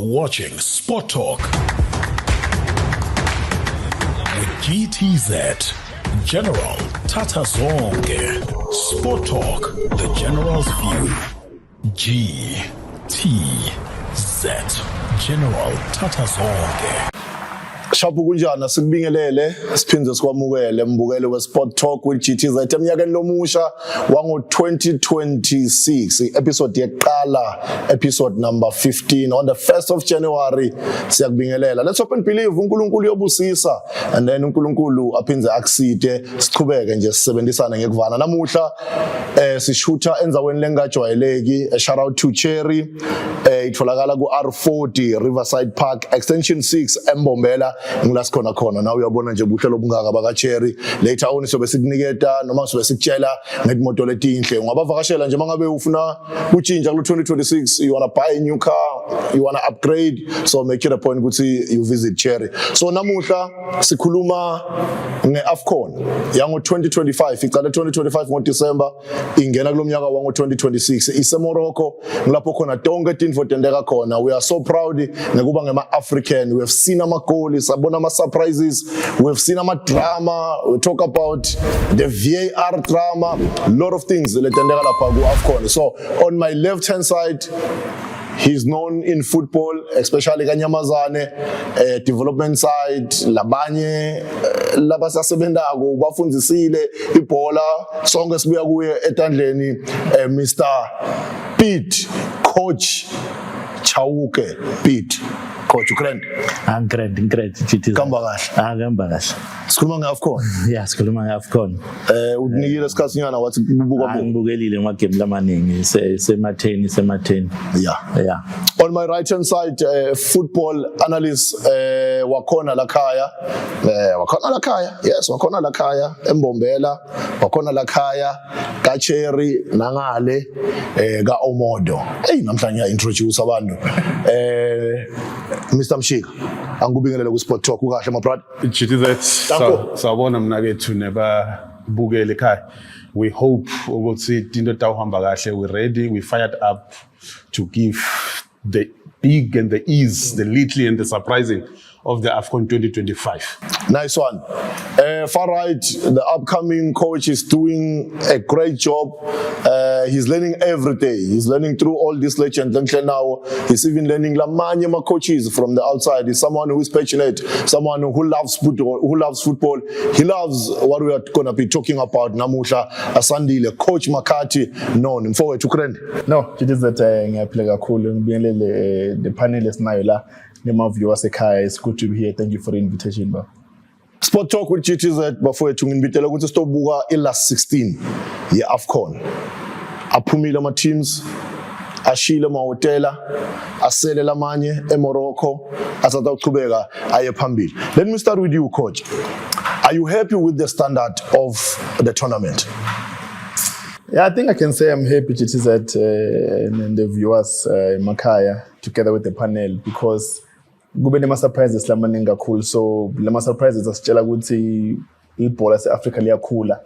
watching Sport Talk with GTZ, General Tata Zonke. Sport Talk, the General's view. GTZ, General Tata Zonke. Shabu kunjani sikubingelele siphindze sikwamukele mbukelo we Sport Talk with GTZ eminyakeni lomusha wango 2026 episode yeqala episode number 15 on the 1st of January siyakubingelela. Let's hope and believe uNkulunkulu yobusisa and then uNkulunkulu aphindze akuside siqhubeke nje sisebenzisana ngekuvana namuhla sishutha enzaweni lengajwayeleki. A shout out to Cherry itholakala ku R40 Riverside Park extension 6 eMbombela ngilasikhona khona nawe uyabona nje ubuhle lobungaka baka Cherry. Later on sobe sikuniketa noma sobe sikutshela ngeimoto letinhle ungabavakashela nje mangabe ufuna utshintsha ku 2026 you want to buy a new car, you want to upgrade, so make it a point ukuthi you visit Cherry. So namuhla sikhuluma ngeAFCON yango 2025 iqala 2025 ngoDecember ingena kulomnyaka wango 2026 ise Morocco ngilapho khona tonke tinfo tendeka khona. We are so proud ngekuba ngema African. We have seen ama goals, sabona ama surprises, we have seen ama drama. We talk about the VAR drama, lot of things letendeka lapha ku AFCON. So on my left hand side, he's known in football, especially Ngezane, development side, labanye labasasebenzako bafundzisile ibhola sonke sibuya kuye etandleni Mr. Pete Coach Chauke. Pete Coach Ukraine. Great. Kamba kahle. Kamba kahle. Sikhuluma ngeAFCON. Yeah, sikhuluma ngeAFCON. Unikile isikhatsinyana wathi bubuka bu. Ngibukelile amagame lamaningi sematheni. Yeah. On my right hand side, football analyst wakhona lakhaya. Yes, wakhona lakhaya eMbombela, wakhona lakhaya ka Cherry nangale ka Omodo. Hey namhlanje introduce abantu. Mr. Mshika angubingelele ku Sport Talk ukahle my brother. GTZ sawubona mina kethu nebabukele ekhaya. We hope ukuthi into tawuhamba kahle. We ready, we fired up to give the big and the ease, the little and the surprising of the AFCON 2025. Nice one. Far right, the upcoming coach is doing a great job. He's learning every day. He's learning through all these legends. Now he's even learning lamanye ma coaches from the outside. He's someone who is passionate, someone who loves football. He loves what we are going to be talking about. Namusha Asandile, Coach Makati, known him forward to Ukraine. No, it is that ngiyaphila kakhulu ngibingelele the panelists nayo la nema viewers ekhaya. It's good to be here. Thank you for the invitation, bro. Sport Talk with GTZ bafowethu nginibitela ukuthi sitobuka last 16 ye AFCON. Aphumile ama teams, ashile amahotela, asele lamanye eMorocco, asatha ukuqhubeka aye phambili. Let me start with you, coach. Are you happy with the standard of the tournament? Yeah, I think I can say I'm happy to see that and the viewers in Makaya together with the panel because kube nema surprises lamaningi kakhulu. So lama surprises asitshela ukuthi ibhola seAfrica liyakhula.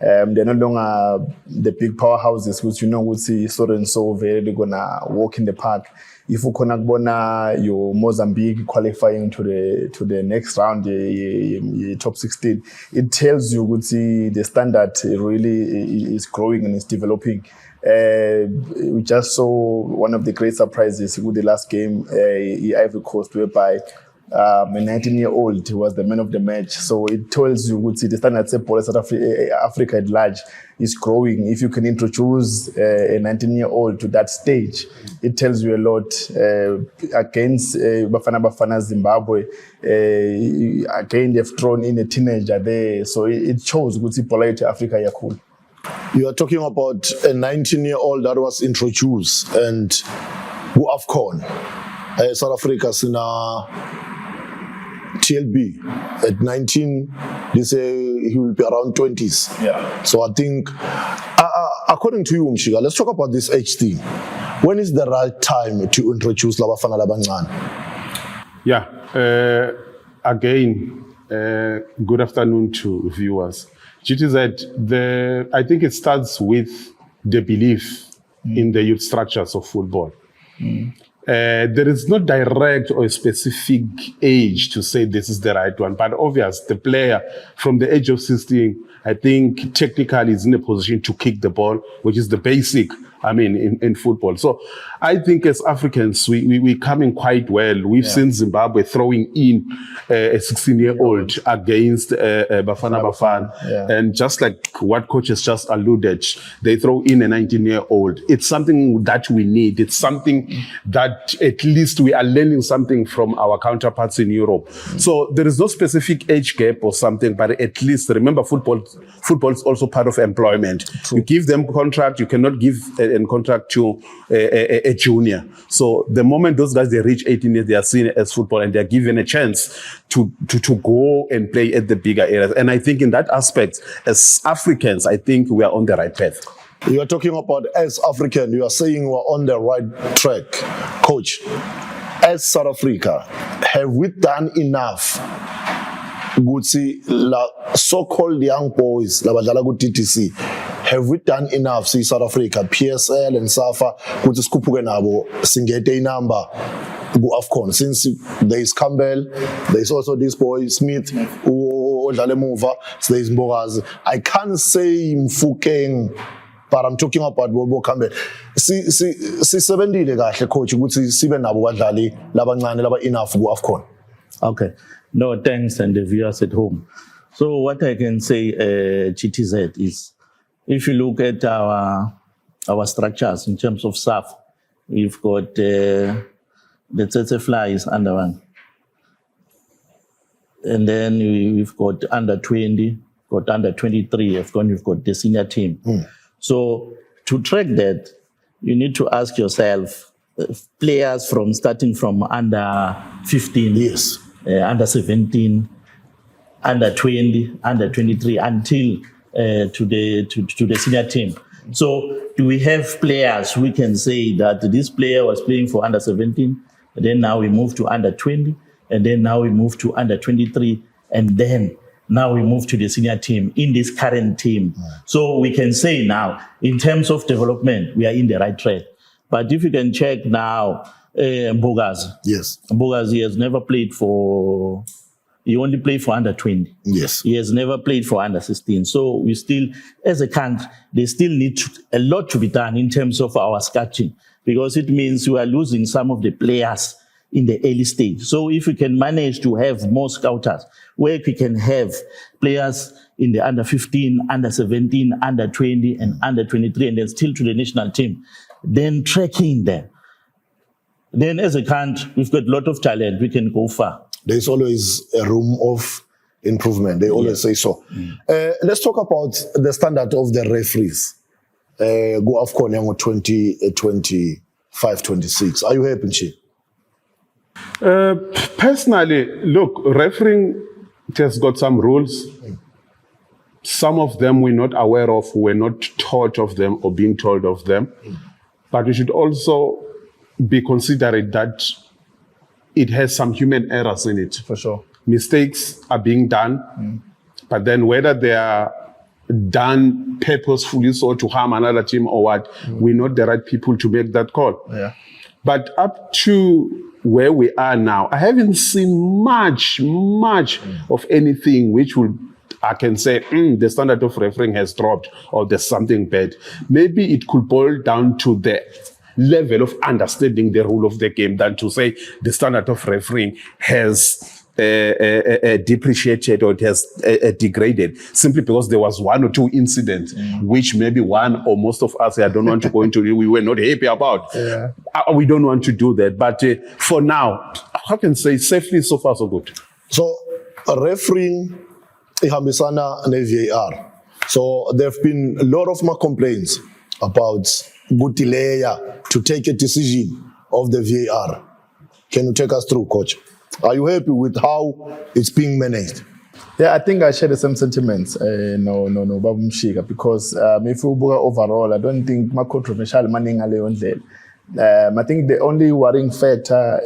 They're no longer the big powerhouses which you know ukuthi so and so very gonna walk in the park. If you khona kubona your Mozambique qualifying to the next round top 16, it tells you ukuthi the standard really is growing and is developing. We just saw one of the great surprises with the last game, Ivory Coast, whereby a 19-year-old was the man of the match. So it tells you the standard of South Africa at large is growing. If you can introduce a 19-year-old to that stage, it tells you a lot. Against Bafana Zimbabwe, again they've thrown in a teenager there. So it shows good Africa is cool. You are talking about a 19-year-old that was introduced and who AFCON. South Africa sina TLB at 19, they say he will be around 20s. Yeah. So I think, according to you, Mshika, let's talk about this age thing. When is the right time to introduce Labafana Labangan? Yeah. Again, good afternoon to viewers. GTZ, I think it starts with the belief in the youth structures of football. There is no direct or specific age to say this is the right one, but obvious, the player from the age of 16, I think technically is in a position to kick the ball, which is the basic, in football. So I think as Africans, we're coming quite well. We've seen Zimbabwe throwing in a 16-year-old against Bafana Bafana. Yeah. And just like what coach has just alluded, they throw in a 19-year-old. It's something that we need. It's something that at least we are learning something from our counterparts in Europe. So there is no specific age gap or something, but at least remember football is also part of employment. True. You give them contract, you cannot give a contract to a junior. So the moment those guys, they reach 18 years, they are seen as football and they are given a chance to go and play at the bigger areas. And I think in that aspect, as Africans, I think we are on the right path. You are talking about as African, you are saying we're on the right track. Coach, as South Africa, have we done enough? Good see, so-called young boys, TTC, have we done enough? See South Africa, PSL and SAFA, good to skupuke nabo, singete number, go AFCON. Since there is Campbell, there is also this boy Smith, who so there is Mbogazi. I can't say Mfukeng, but I'm talking about Bobo Campbell. Si 70 kahle coach ukuthi sibe nabo badlali labancane laba enough go AFCON. Okay. No, thanks, and the viewers at home. So what I can say, GTZ, is if you look at our structures in terms of SAF, we've got the Tsetse Flies under one. And then we've got under 20, got under 23, AFCON, you've got the senior team. So to track that, you need to ask yourself, players starting from under 15. Yes. Under 17, under 20, under 23, until to the senior team. So do we have players we can say that this player was playing for under 17, and then now we move to under 20, and then now we move to under 23, and then now we move to the senior team in this current team. So we can say now, in terms of development, we are in the right track. But if you can check now, Mbogazi. Yes. Mbogazi has never played for, he only played for under 20. Yes. He has never played for under 16. So we still, as a country, they still need a lot to be done in terms of our scouting, because it means we are losing some of the players in the early stage. So if we can manage to have more scouters, where we can have players in the under 15, under 17, under 20, and under 23, and then still to the national team, then tracking them. Then as a country, we've got a lot of talent. We can go far. There's always a room of improvement. They always say so. Let's talk about the standard of the referees. Go AFCON 2025-26. Are you happy, Chi? Personally, look, refereeing has got some rules. Some of them we're not aware of, we're not taught of them or being told of them. But we should also be considerate that it has some human errors in it. For sure. Mistakes are being done, but then whether they are done purposefully so to harm another team or what, we're not the right people to make that call. Yeah. But up to where we are now, I haven't seen much of anything which would, I can say, the standard of refereeing has dropped or there's something bad. Maybe it could boil down to the level of understanding the rule of the game than to say the standard of refereeing has depreciated or it has degraded simply because there was one or two incidents which maybe one or most of us, I don't want to go into, we were not happy about. Yeah. We don't want to do that. But for now, I can say safely so far so good. So refereeing ihambisana ne-VAR. So there have been a lot of more complaints about good delay to take a decision of the VAR. Can you take us through, Coach? Are you happy with how it's being managed? Yeah, I think I share the same sentiments. No, Babu Mshika, because if you look overall, I don't think my controversial manning I think the only worrying factor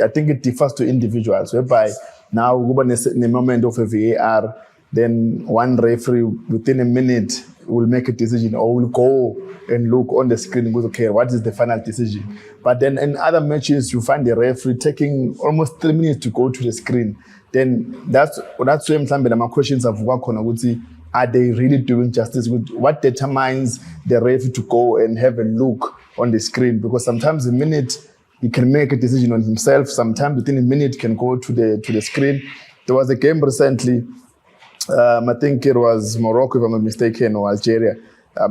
I think it differs to individuals, whereby now in the moment of a VAR, then one referee within a minute will make a decision or will go and look on the screen and goes, okay, what is the final decision? But then in other matches, you find the referee taking almost 3 minutes to go to the screen. Then that's when some of my questions have worked on. I would say, are they really doing justice? What determines the referee to go and have a look on the screen? Because sometimes a minute he can make a decision on himself. Sometimes within a minute he can go to the screen. There was a game recently. I think it was Morocco, if I'm not mistaken, or Algeria.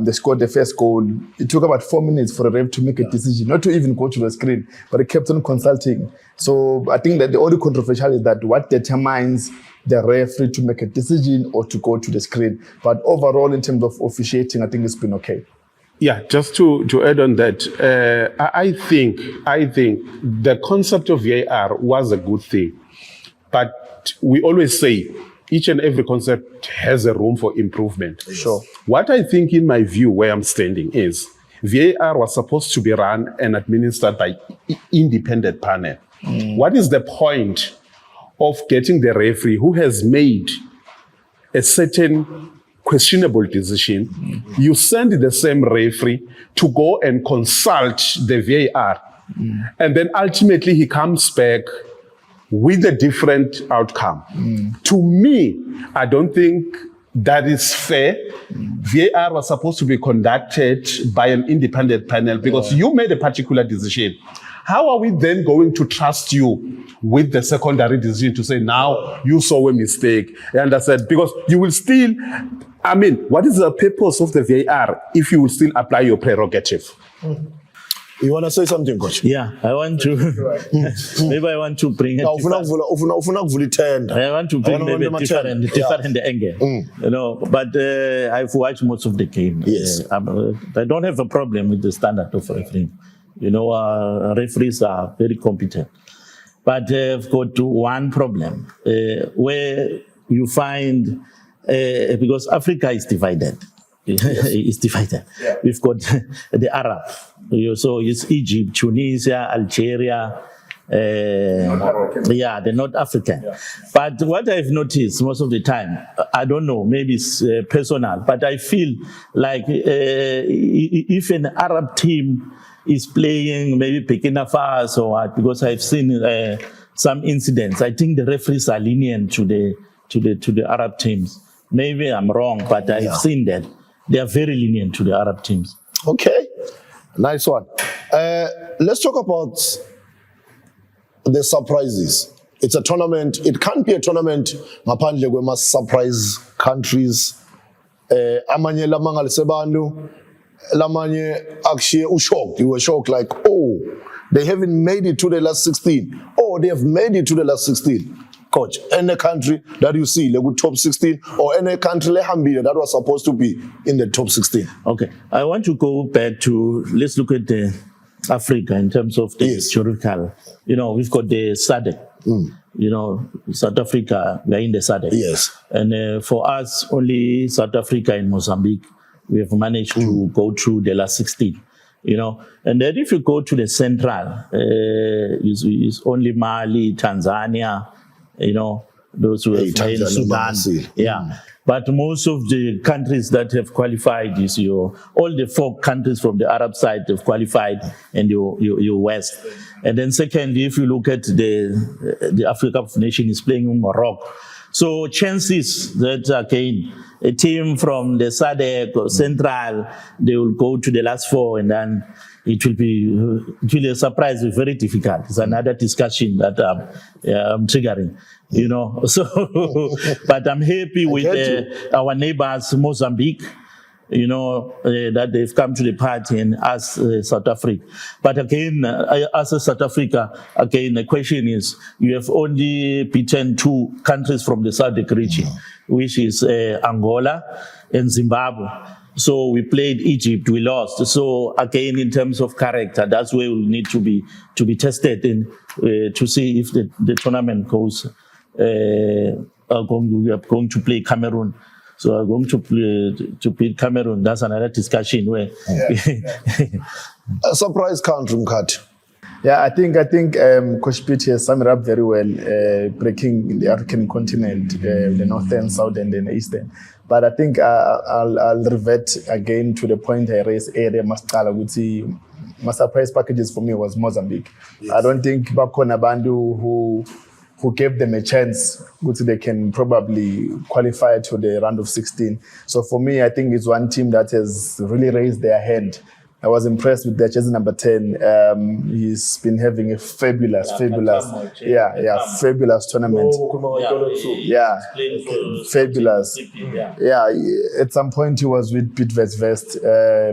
They scored the first goal. It took about 4 minutes for the ref to make a decision, not to even go to the screen, but he kept on consulting. So I think that the only controversial is that what determines the referee to make a decision or to go to the screen. But overall, in terms of officiating, I think it's been okay. Yeah, just to add on that, I think the concept of VAR was a good thing, but we always say each and every concept has a room for improvement. Sure. What I think, in my view, where I'm standing is VAR was supposed to be run and administered by independent panel. What is the point of getting the referee who has made a certain questionable decision? You send the same referee to go and consult the VAR, and then ultimately he comes back with a different outcome. To me, I don't think that is fair. VAR was supposed to be conducted by an independent panel because you made a particular decision. How are we then going to trust you with the secondary decision to say, now you saw a mistake? You understand? Because you will still, what is the purpose of the VAR if you will still apply your prerogative? You want to say something, Coach? Yeah, I want to. Maybe I want to bring it. I want to bring maybe a different angle. You know, but I've watched most of the game. Yes. I don't have a problem with the standard of refereeing. You know, referees are very competent. But I've got one problem where you find, because Africa is divided. It's divided. Yeah. We've got the Arab. So it's Egypt, Tunisia, Algeria, the North African. Yeah. But what I've noticed most of the time, I don't know, maybe it's personal, but I feel like if an Arab team is playing maybe Burkina Faso or what, because I've seen some incidents, I think the referees are lenient to the Arab teams. Maybe I'm wrong, but I've seen that. They are very lenient to the Arab teams. Okay, nice one. Let's talk about the surprises. It's a tournament. It can't be a tournament ngaphandle kwema surprise countries. Amanye lamangal sebandu, lamanye actually ushocked. You were shocked like, oh, they haven't made it to the last 16. Oh, they have made it to the last 16. Coach, any country that you see, like top 16, or any country like Hambia that was supposed to be in the top 16. Okay, I want to go back to, let's look at Africa in terms of the historical. You know, we've got the SADC. You know, South Africa, we are in the SADC. Yes. And for us, only South Africa and Mozambique, we have managed to go through the last 16. You know, and then if you go to the central, it's only Mali, Tanzania, you know, those who have played in Sudan. Yeah. But most of the countries that have qualified is all the 4 countries from the Arab side have qualified, and your West. And then secondly, if you look at the Africa Cup of Nations is playing in Morocco. So chances that again, a team from the SADC or Central, they will go to the last 4, and then it will be a surprise, very difficult. It's another discussion that I'm triggering, you know. So, but I'm happy with our neighbors, Mozambique, you know, that they've come to the party, and us, South Africa. But again, as a South Africa, again, the question is, you have only beaten 2 countries from the SADC region, which is Angola and Zimbabwe. So we played Egypt, we lost. So again, in terms of character, that's where we need to be tested in to see if the tournament goes. We are going to play Cameroon. So we're going to play Cameroon. That's another discussion where a surprise country, Mkhathi. Yeah, I think Coach Pitt has summed it up very well, breaking the African continent, the northern, southern, and eastern. But I think I'll revert again to the point I raised earlier, Mascala, which my surprise packages for me was Mozambique. Yes. I don't think Bakona Bandu who gave them a chance, which they can probably qualify to the round of 16. So for me, I think it's one team that has really raised their hand. I was impressed with their jersey number 10. He's been having a fabulous tournament. Fabulous. Yeah, at some point he was with Bidvest Vest,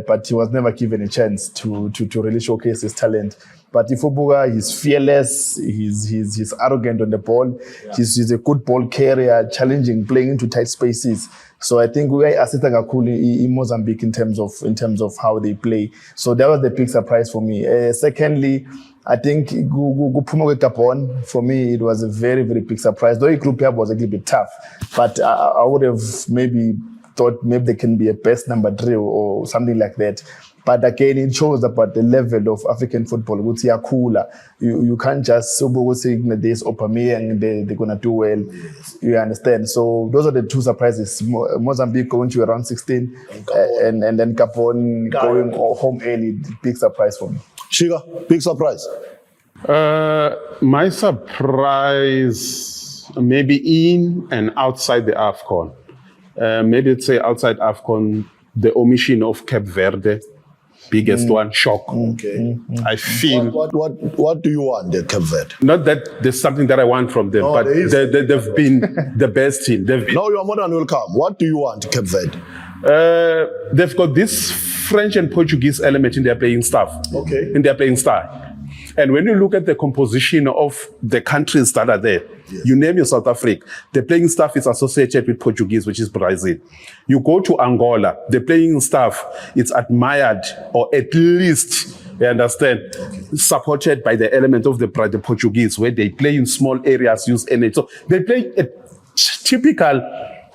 but he was never given a chance to really showcase his talent. But Ifobuga, he's fearless, he's arrogant on the ball, he's a good ball carrier, challenging, playing into tight spaces. So I think we are assisting Akuli in Mozambique in terms of how they play. So that was the big surprise for me. Secondly, I think Gupuma Gabon, for me, it was a very, very big surprise. Though the group here was a little bit tough, but I would have maybe thought maybe they can be a best number 3 or something like that. But again, it shows about the level of African football. You can't just say there's Aubameyang, they're going to do well. Yes. You understand? So those are the two surprises. Mozambique going to around 16 and then Gabon going home early. Big surprise for me. Shiga, big surprise. My surprise, maybe in and outside the AFCON. Maybe let's say outside AFCON, the omission of Cape Verde. Biggest one, shock. Okay. I feel. What do you want, the Cape Verde? Not that there's something that I want from them, but they've been the best team. No, you are more than welcome. What do you want, Cape Verde? They've got this French and Portuguese element in their playing staff. Okay. In their playing style. And when you look at the composition of the countries that are there, yes. You name your South Africa, the playing staff is associated with Portuguese, which is Brazil. You go to Angola, the playing staff is admired, or at least, you understand, supported by the element of the Portuguese, where they play in small areas, use energy. So they play a typical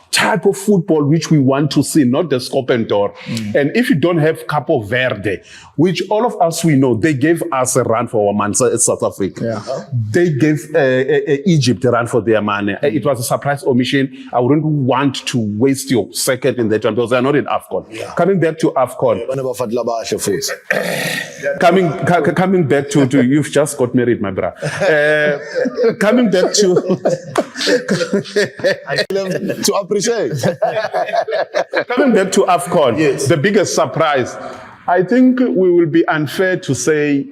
type of football which we want to see, not the scope and door. And if you don't have Capo Verde, which all of us we know, they gave us a run for our man, South Africa. Yeah. They gave Egypt a run for their man. It was a surprise omission. I wouldn't want to waste your second in that one because they're not in AFCON. Yeah. Coming back to AFCON. Coming back to you've just got married, my brother. Coming back to to appreciate. Coming back to AFCON, yes. The biggest surprise. I think we will be unfair to say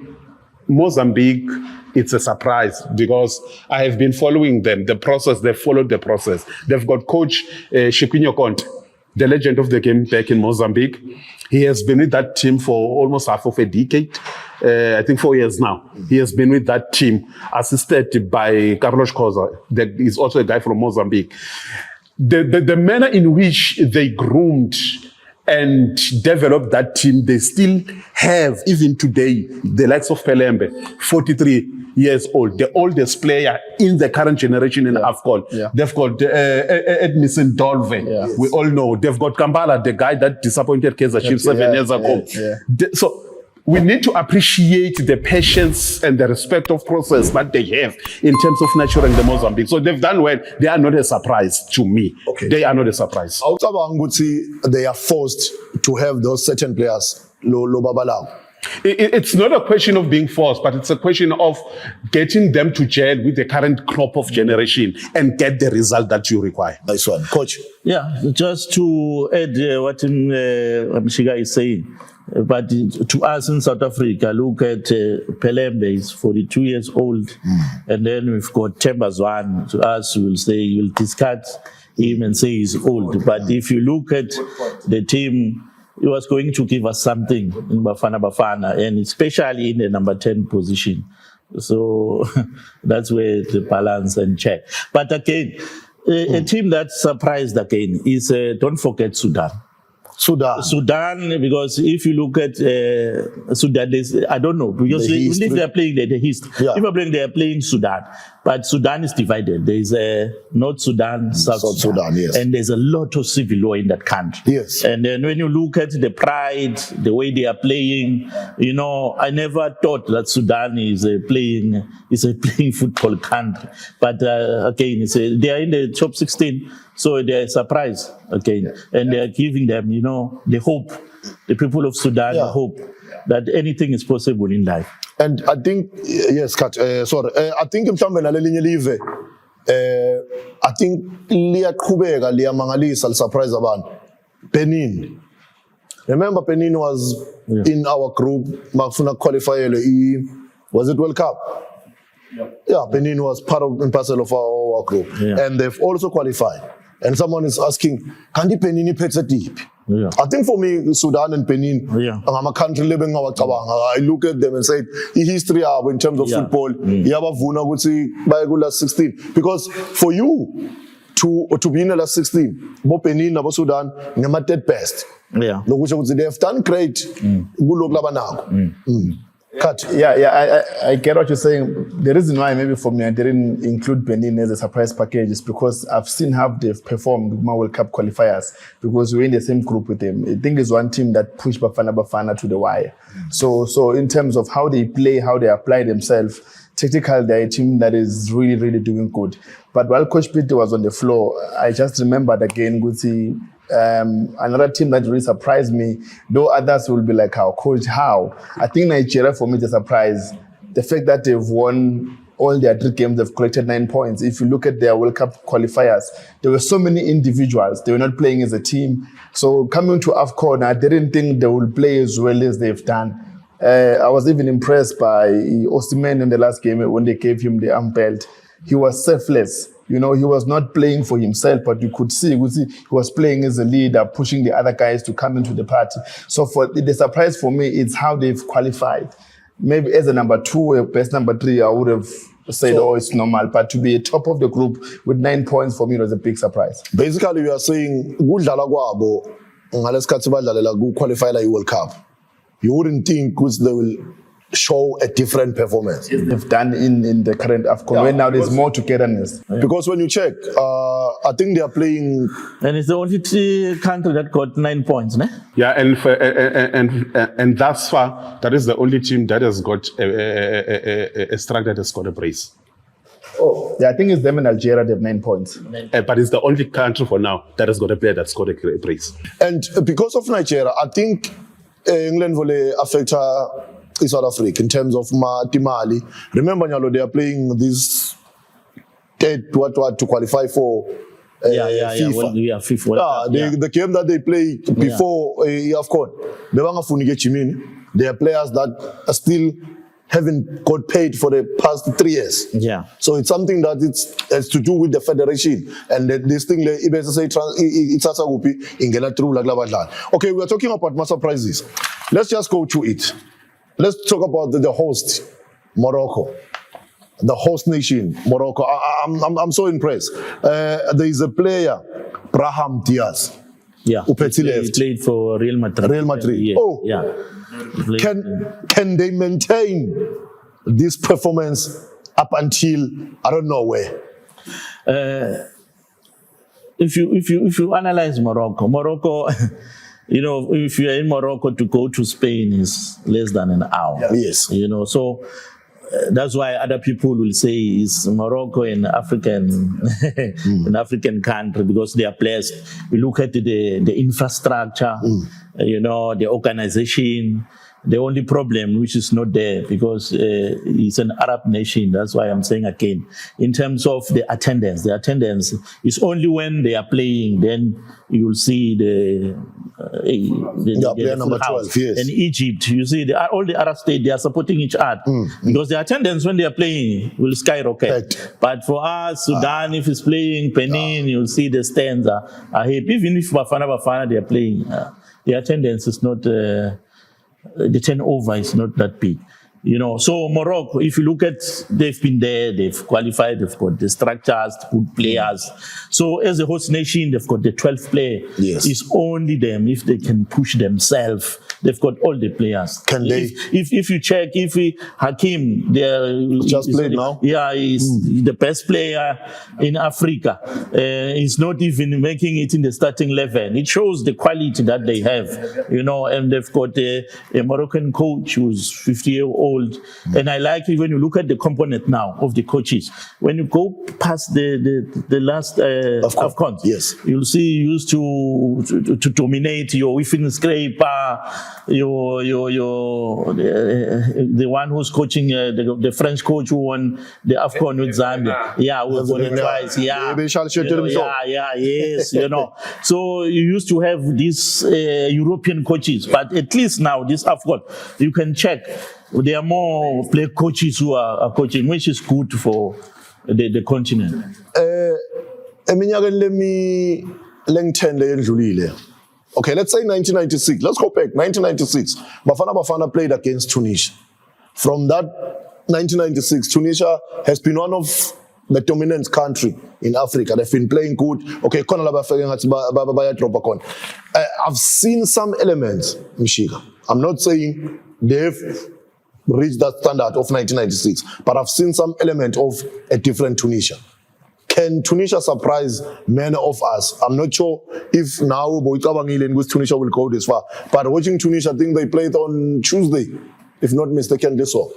Mozambique, it's a surprise because I have been following them, the process, they've followed the process. They've got coach Chiquinho Conte, the legend of the game back in Mozambique. He has been with that team for almost half of a decade. I think 4 years now. He has been with that team, assisted by Carlos Costa. He's also a guy from Mozambique. The manner in which they groomed and developed that team, they still have, even today, the likes of Pelembe, 43 years old, the oldest player in the current generation in AFCON. Yeah. They've got Edmison Dolve, we all know. They've got Kambala, the guy that disappointed Kaizer Chiefs 7 years ago. So we need to appreciate the patience and the respect of process that they have in terms of nurturing the Mozambique. So they've done well. They are not a surprise to me. Okay. They are not a surprise. They are forced to have those certain players. It's not a question of being forced, but it's a question of getting them to gel with the current crop of generation and get the result that you require. Nice one. Coach? Yeah, just to add what Mshiga is saying, but to us in South Africa, look at Pelembe, he's 42 years old, and then we've got Tembazwan. To us, we'll say, you'll discard him and say he's old. But if you look at the team, he was going to give us something in Bafana, and especially in the number 10 position. So that's where the balance and check. But again, a team that surprised again is, don't forget Sudan. Sudan, because if you look at Sudan, I don't know, because if they are playing the history, if they are playing Sudan, but Sudan is divided. There is North Sudan, South Sudan, yes. And there's a lot of civil war in that country. Yes. And then when you look at the pride, the way they are playing, I never thought that Sudan is a playing football country. But again, they are in the top 16. So they're a surprise, okay, and they're giving them, the hope, the people of Sudan, the hope that anything is possible in life. And I think, yes, Kat, I think mhlambe nalelinye live, I think liyaqhubeka liyamangalisa surprise abantu. Benin. Remember Benin was in our group, makufuna qualify was it World Cup? Yeah, Benin was part and parcel of our group, and they've also qualified. And someone is asking, can the Benin pets deep? Yeah. I think for me, Sudan and Benin, I'm a country living our Kabang. I look at them and say, the history in terms of football, Yabavuna would say by last 16. Because for you to be in the last 16, both Benin and Sudan, they're at best. Yeah. They have done great. Cut. I get what you're saying. The reason why maybe for me I didn't include Benin as a surprise package is because I've seen how they've performed with my World Cup qualifiers, because we're in the same group with them. I think it's one team that pushed Bafana to the wire. So in terms of how they play, how they apply themselves, technically they're a team that is really, really doing good. But while Coach Peter was on the floor, I just remembered again, Guti, another team that really surprised me, though others will be like, how? Coach, how? I think Nigeria, for me, is a surprise. The fact that they've won all their 3 games, they've collected 9 points. If you look at their World Cup qualifiers, there were so many individuals. They were not playing as a team. So coming to AFCON, I didn't think they would play as well as they've done. I was even impressed by Osimhen in the last game when they gave him the arm belt. He was selfless. He was not playing for himself, but you could see he was playing as a leader, pushing the other guys to come into the party. So for the surprise for me, it's how they've qualified. Maybe as a number 2 or best number 3, I would have said, it's normal. But to be a top of the group with 9 points for me was a big surprise. Basically, we are saying, qualify like World Cup. You wouldn't think they will show a different performance. They've done in the current AFCON, where now there's more togetherness. Because when you check, I think they are playing... And it's the only country that got 9 points, ne? Yeah, and thus far, that is the only team that has got a strike that has got a brace. I think it's them and Algeria, they have 9 points. But it's the only country for now that has got a player that's got a brace. And because of Nigeria, I think England will affect South Africa in terms of Timali. Remember, they are playing this to qualify for FIFA. FIFA. The game that they play before AFCON, they are players that are still haven't got paid for the past 3 years. Yeah. So it's something that has to do with the federation. And this thing, okay, we are talking about my surprises. Let's just go to it. Let's talk about the host, Morocco. The host nation, Morocco. I'm so impressed. There is a player, Brahim Diaz. Yeah. He played for Real Madrid. Real Madrid. Yeah. Oh. Yeah. Can they maintain this performance up until I don't know where? If you analyze Morocco, if you are in Morocco, to go to Spain is less than an hour. Yes. So that's why other people will say is Morocco an African country, because they are blessed. We look at the infrastructure, the organization. The only problem which is not there, because it's an Arab nation. That's why I'm saying again, in terms of the attendance is only when they are playing, then you'll see the player number 12, yes. In Egypt, you see all the Arab states, they are supporting each other, because the attendance when they are playing will skyrocket. But for us, Sudan, if it's playing, Benin, you'll see the stands are happy. Even if Bafana they are playing, the attendance is not. The turnover is not that big. So Morocco, if you look at, they've been there, they've qualified, they've got the structures, good players. So as a host nation, they've got the 12th player. Yes. It's only them if they can push themselves. They've got all the players. Can they? If you check, Hakim, Just played now? Yeah, he's the best player in Africa. He's not even making it in the starting 11. It shows the quality that they have, and they've got a Moroccan coach who's 50-year-old. And I like it when you look at the component now of the coaches. When you go past the last AFCON, yes, you'll see you used to dominate your Wiffin Scraper, the one who's coaching the French coach who won the AFCON with Zambia. Yeah, we won it twice. Yeah, yes. So you used to have these European coaches, but at least now this AFCON, you can check. There are more player coaches who are coaching, which is good for the continent. Okay, let's say 1996. Let's go back. 1996. Bafana played against Tunisia. From that 1996, Tunisia has been one of the dominant country in Africa. They've been playing good. Okay, I've seen some elements, Mshika. I'm not saying they've reached that standard of 1996, but I've seen some element of a different Tunisia. Can Tunisia surprise many of us? I'm not sure if now Tunisia will go this far, but watching Tunisia, I think they played on Tuesday, if not mistaken, this one.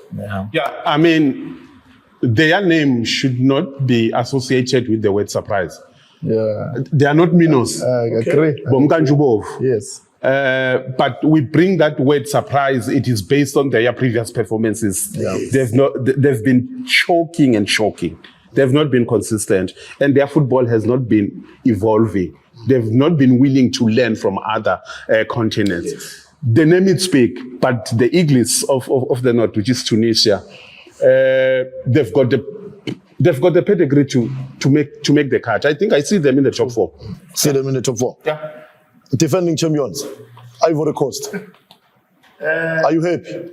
Yeah, I mean, their name should not be associated with the word surprise. Yeah, they are not minnows. I agree. Yes. But we bring that word surprise. It is based on their previous performances. Yes. They've been choking and choking. They've not been consistent, and their football has not been evolving. They've not been willing to learn from other continents. Yes. The name it speak, but the Eagles of the North, which is Tunisia, they've got the pedigree to make the cut. I think I see them in the top 4. See them in the top 4. Yeah. Defending champions, Ivory Coast. Are you happy?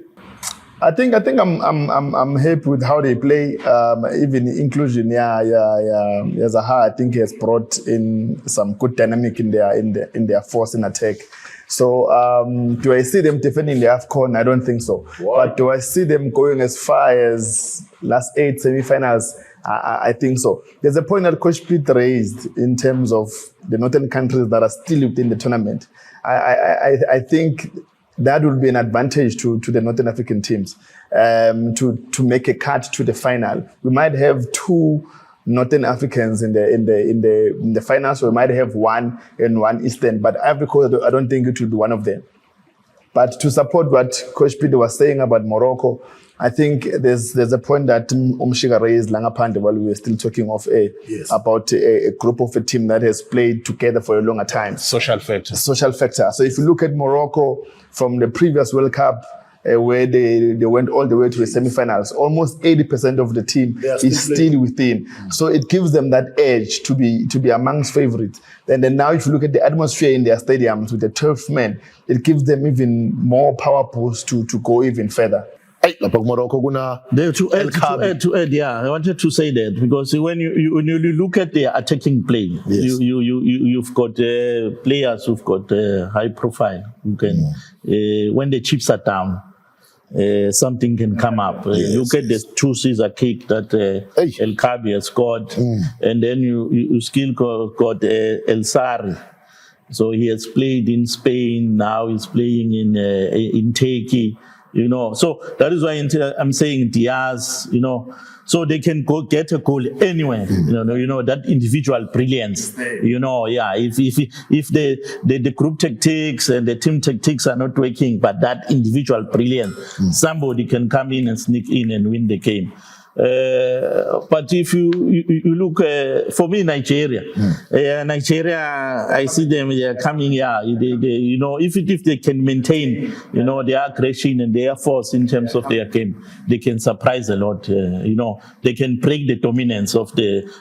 I think I'm happy with how they play. Even inclusion, Zaha, I think he has brought in some good dynamic in their force and attack. So do I see them defending the AFCON? I don't think so. What? But do I see them going as far as last 8 semi-finals? I think so. There's a point that Coach Pete raised in terms of the northern countries that are still within the tournament. I think that will be an advantage to the Northern African teams to make a cut to the final. We might have 2 Northern Africans in the finals. So we might have 1 and 1 Eastern, but Ivory Coast, I don't think it will be one of them. But to support what Coach Peter was saying about Morocco, I think there's a point that Umshika raised Langapande while we were still talking about a group of a team that has played together for a longer time. Social factor. So if you look at Morocco from the previous World Cup, where they went all the way to the semi-finals, almost 80% of the team is still within. So it gives them that edge to be amongst favorites. And then now if you look at the atmosphere in their stadiums with the 12 men, it gives them even more power boost to go even further. Morocco to add, I wanted to say that because when you look at their attacking play, yes, you've got players who've got high profile. You can when the chips are down, something can come up. Yes. Look at the 2 Caesar kick that El Kabi has scored, and then you still got El Sari. So he has played in Spain. Now he's playing in Turkey. So that is why I'm saying Diaz, so they can go get a goal anywhere. That individual brilliance. If the group tactics and the team tactics are not working, but that individual brilliance, somebody can come in and sneak in and win the game. But if you look, for me, Nigeria, I see them coming. If they can maintain, their aggression and their force in terms of their game, they can surprise a lot. They can break the dominance of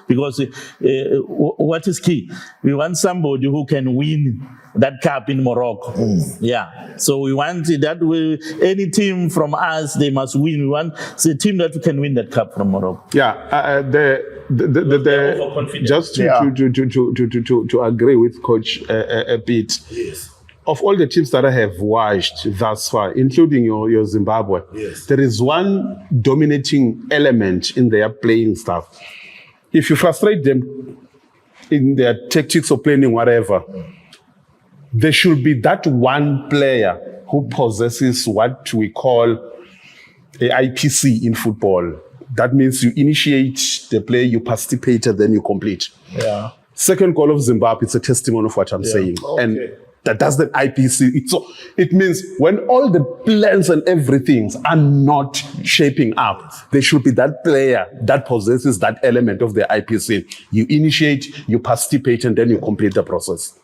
because what is key? We want somebody who can win that cup in Morocco. Yeah. So we want that any team from us, they must win. We want the team that can win that cup from Morocco. Yeah, just to agree with Coach a bit. Yes. Of all the teams that I have watched thus far, including your Zimbabwe, yes, there is one dominating element in their playing stuff. If you frustrate them in their tactics or planning, whatever, there should be that one player who possesses what we call a IPC in football. That means you initiate the play, you participate, and then you complete. Yeah. Second goal of Zimbabwe, it's a testimony of what I'm saying. Okay. And that's the IPC. So it means when all the plans and everything are not shaping up, there should be that player that possesses that element of the IPC. You initiate, you participate, and then you complete the process.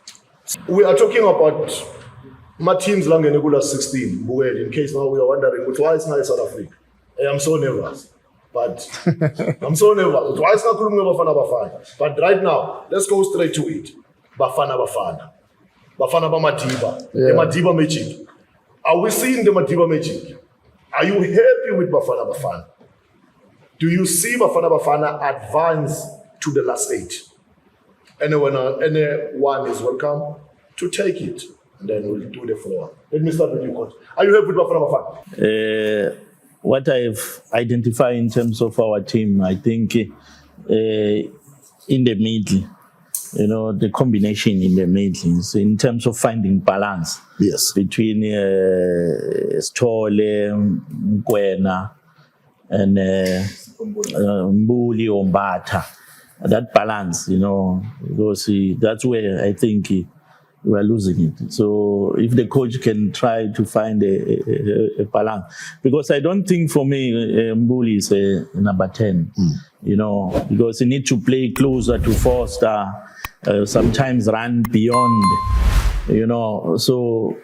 We are talking about my team's Langenegula 16, Mbule, in case now we are wondering, why is not South Africa? I'm so nervous. But I'm so nervous. Why is not Bafana Bafana? But right now, let's go straight to it. Bafana Bafana. Bafana Madiba. The Madiba magic. Are we seeing the Madiba magic? Are you happy with Bafana Bafana? Do you see Bafana Bafana advance to the last 8? Anyone is welcome to take it. And then we'll do the follow-up. Let me start with you, Coach. Are you happy with Bafana Bafana? What I've identified in terms of our team, I think in the middle, the combination in the middle, so in terms of finding balance between Stole, Nkwena, and Mbule or Mbata. That balance, because that's where I think we are losing it. So if the coach can try to find a balance, because I don't think for me Mbule is a number 10, because you need to play closer to Foster, sometimes run beyond, so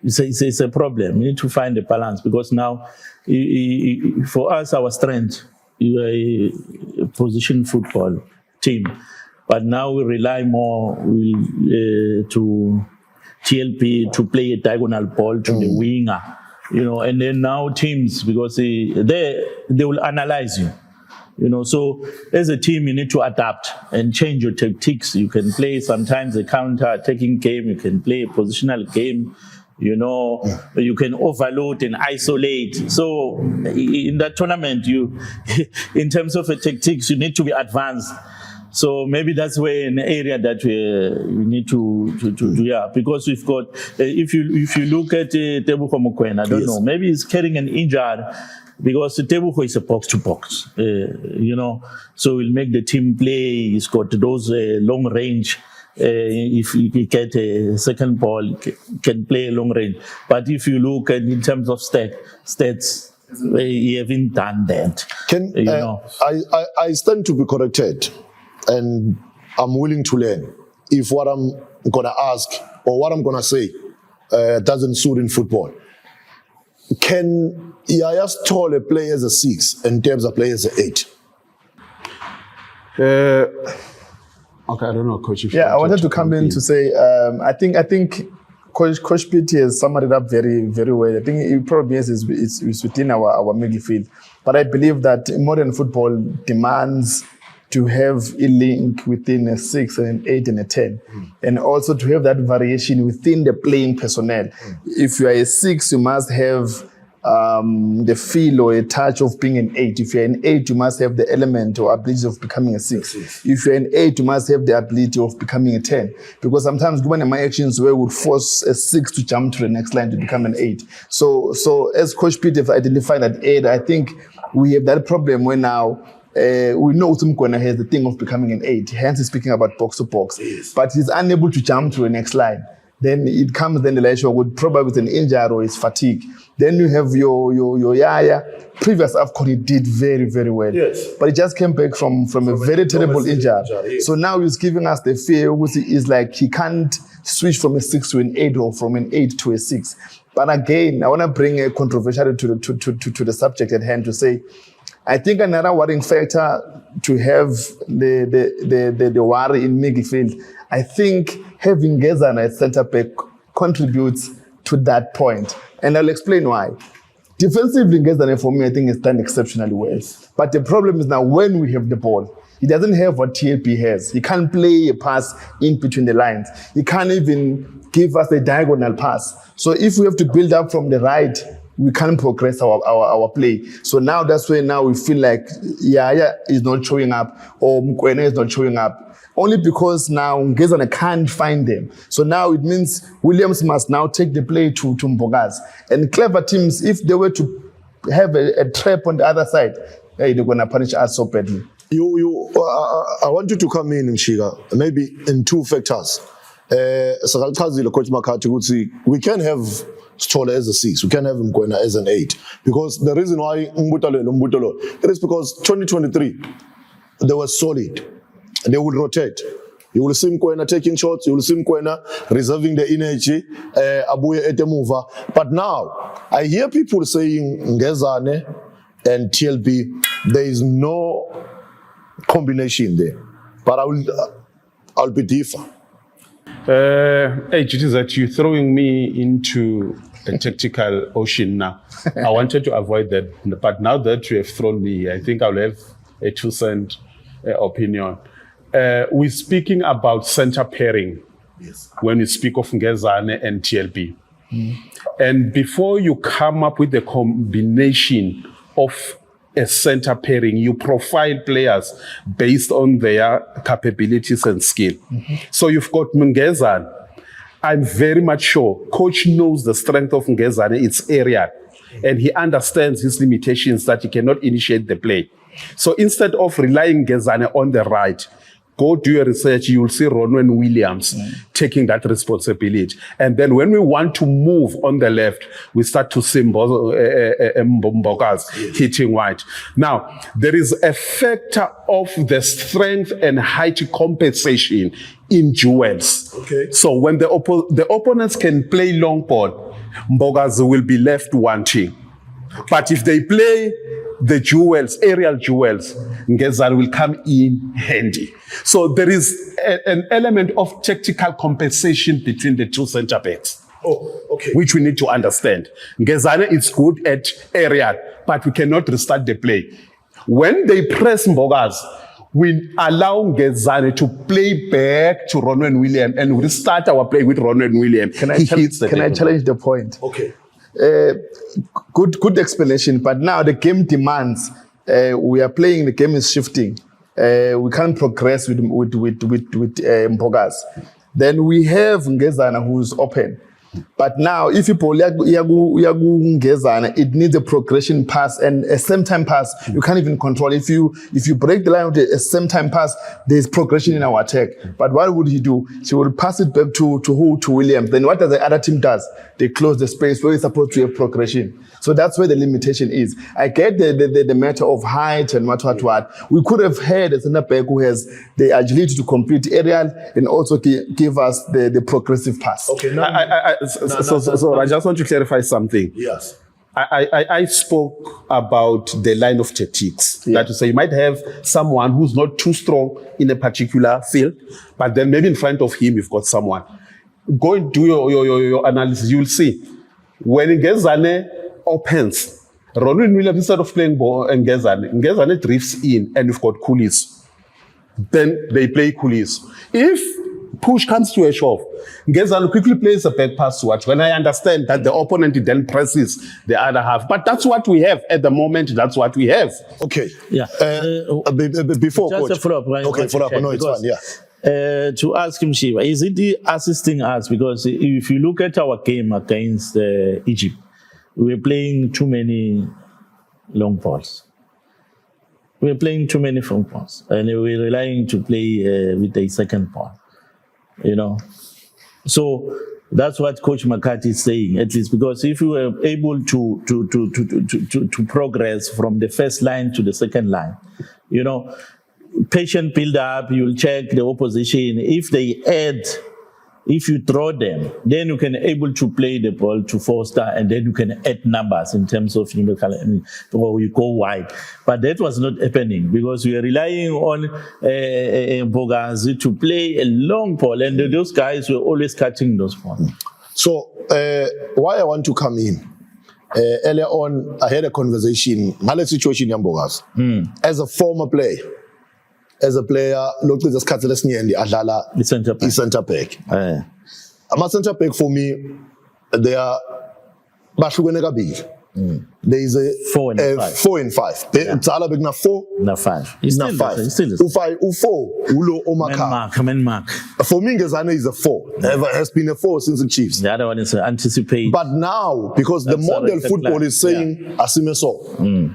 it's a problem. We need to find a balance, because now for us, our strength, you are a position football team. But now we rely more to TLP to play a diagonal ball to the winger, and then now teams, because they will analyze you, so as a team you need to adapt and change your tactics. You can play sometimes a counter-attacking game, you can play a positional game, you can overload and isolate. So in that tournament, in terms of tactics, you need to be advanced. So maybe that's where an area that we need to do, because we've got, if you look at Tebogo Mokoena, I don't know, maybe he's carrying an injury, because Tebogo is a box-to-box, so he'll make the team play. He's got those long range. If you get a second ball, he can play a long range. But if you look at in terms of stats, he haven't done that. I stand to be corrected. And I'm willing to learn if what I'm going to ask or what I'm going to say doesn't suit in football. Can Yaya Stole play as a 6 and Debs play as a 8? Okay, I don't know, Coach. I wanted to come in to say, I think Coach Pitti has summed it up very, very well. I think it probably is within our midfield. But I believe that modern football demands to have a link within a 6 and an 8 and a 10, and also to have that variation within the playing personnel. If you are a 6, you must have the feel or a touch of being an 8. If you're an 8, you must have the element or ability of becoming a 6. If you're an 8, you must have the ability of becoming a 10. Because sometimes given my actions where would force a 6 to jump to the next line to become an 8. So as Coach Peter identified that 8, I think we have that problem where now we know Tumkwana has the thing of becoming an 8. Hence he's speaking about box to box. But he's unable to jump to the next line. Then it comes the issue with probably with an injury or his fatigue. Then you have your Yaya. Previous AFCON he did very, very well. But he just came back from a very terrible injury. So now he's giving us the fear, which is like he can't switch from a 6 to an 8 or from an 8 to a 6. But again, I want to bring a controversiality to the subject at hand to say, I think another worrying factor to have the worry in midfield, I think having Ngezane at centre back contributes to that point. And I'll explain why. Defensively, Ngezane for me, I think, has done exceptionally well. But the problem is now when we have the ball, he doesn't have what TLP has. He can't play a pass in between the lines. He can't even give us a diagonal pass. So if we have to build up from the right, we can't progress our play. So now that's where now we feel like Yaya is not showing up or Mkwena is not showing up. Only because now Ngezane can't find them. So now it means Williams must now take the play to Mbogazi. And clever teams, if they were to have a trap on the other side, hey, they're going to punish us so badly. I want you to come in, Mshiga, maybe in two factors. Coach Makati, we can have Stola as a 6, we can have Mkwena as an 8. Because the reason why Mbutalo, it is because 2023, they were solid. They would rotate. You will see Mkwena taking shots, you will see Mkwena reserving the energy, Abuye at the mover. But now, I hear people saying Ngezane and TLP, there is no combination there. But I'll be different. Hey, it is that you're throwing me into a tactical ocean now. I wanted to avoid that, but now that you have thrown me, I think I'll have a 2-cent opinion. We're speaking about center pairing when we speak of Ngezane and TLP. And before you come up with the combination of a center pairing, you profile players based on their capabilities and skill. So you've got Ngezane. I'm very much sure coach knows the strength of Ngezane, it's area, and he understands his limitations that he cannot initiate the play. So instead of relying Ngezane on the right, go do your research, you will see Ronwen Williams taking that responsibility. And then when we want to move on the left, we start to see Mbogazi hitting wide. Now, there is a factor of the strength and height compensation in duels. Okay. So when the opponents can play long ball, Mbogazi will be left wanting. But if they play the duels, aerial duels, Ngezane will come in handy. So there is an element of tactical compensation between the two center backs. Oh, okay. Which we need to understand. Ngezane is good at aerial, but we cannot restart the play. When they press Mbogazi, we allow Ngezane to play back to Ronwen Williams and we restart our play with Ronwen Williams. Can I challenge the point? Okay. Good explanation, but now the game demands we are playing, the game is shifting. We can't progress with Mbogazi. Then we have Ngezane who's open. But now, if you pull Ngezane, it needs a progression pass and a same-time pass. You can't even control. If you break the line with a same-time pass, there's progression in our attack. But what would he do? He will pass it back to Williams. Then what does the other team does? They close the space where it's supposed to have progression. So that's where the limitation is. I get the matter of height and what. We could have had a center back who has the agility to complete aerial and also give us the progressive pass. Okay, So I just want to clarify something. Yes. I spoke about the line of tactics. That is, so you might have someone who's not too strong in a particular field, but then maybe in front of him you've got someone. Go and do your analysis. You will see when Ngezane opens, Ronwen Williams, instead of playing Ngezane drifts in, and you've got coolies. Then they play coolies. If push comes to a shove, Ngezane quickly plays a back pass to Watch. When I understand that the opponent then presses the other half, but that's what we have at the moment. That's what we have. Okay. Yeah. Before just coach. a follow-up. Okay, follow-up. No, it's fine. Yeah. To ask him, Shiva, is it assisting us? Because if you look at our game against Egypt, we were playing too many long balls. We were playing too many long balls, and we were relying to play with a second ball. You know, so that's what Coach McCarthy is saying. At least because if you were able to progress from the first line to the second line, you know, patient build up, you'll check the opposition. If they add if you throw them, then you can able to play the ball to foster, and then you can add numbers in terms of numerical, or you go wide. But that was not happening because we are relying on Bogazi to play a long ball, and those guys were always catching those balls. So why I want to come in, earlier on I had a conversation ngale situation yambogazi as a former player, lokhu isikhathi lesinyeni adlala i-center back. Ama-center back for me, they are bahlukene kabili. There is a 4 and 5. Tsala bekuna 4 na 5. na 5. U4 ulo omakha. Man mark. For me, Ngezane is a 4. Has been a 4 since the Chiefs. The other one is anticipate. But now, because the model football is saying Asimeso.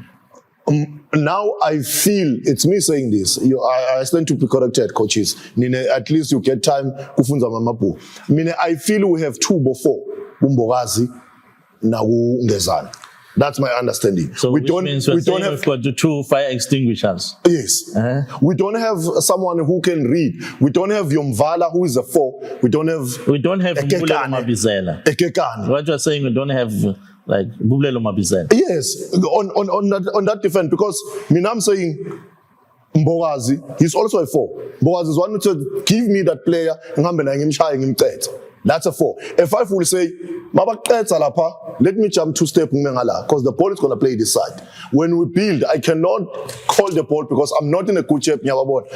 Now I feel, it's me saying this, I stand to be corrected, coaches. At least you get time kufunza mamapu. I feel we have 2 before Mbogazi na Ngezane. That's my understanding. So we don't have got the 2 fire extinguishers. Yes. We don't have someone who can read. We don't have Yomvala, who is a 4. We don't have Mbule Mabizela. What you're saying, we don't have like Mbule Mabizela. Yes, on that defense, because I'm saying Mbogazi, he's also a 4. Mbogazi is one to give me that player. That's a 4. A 5 will say, let me jump 2 steps because the ball is going to play this side. When we build, I cannot call the ball because I'm not in a good shape.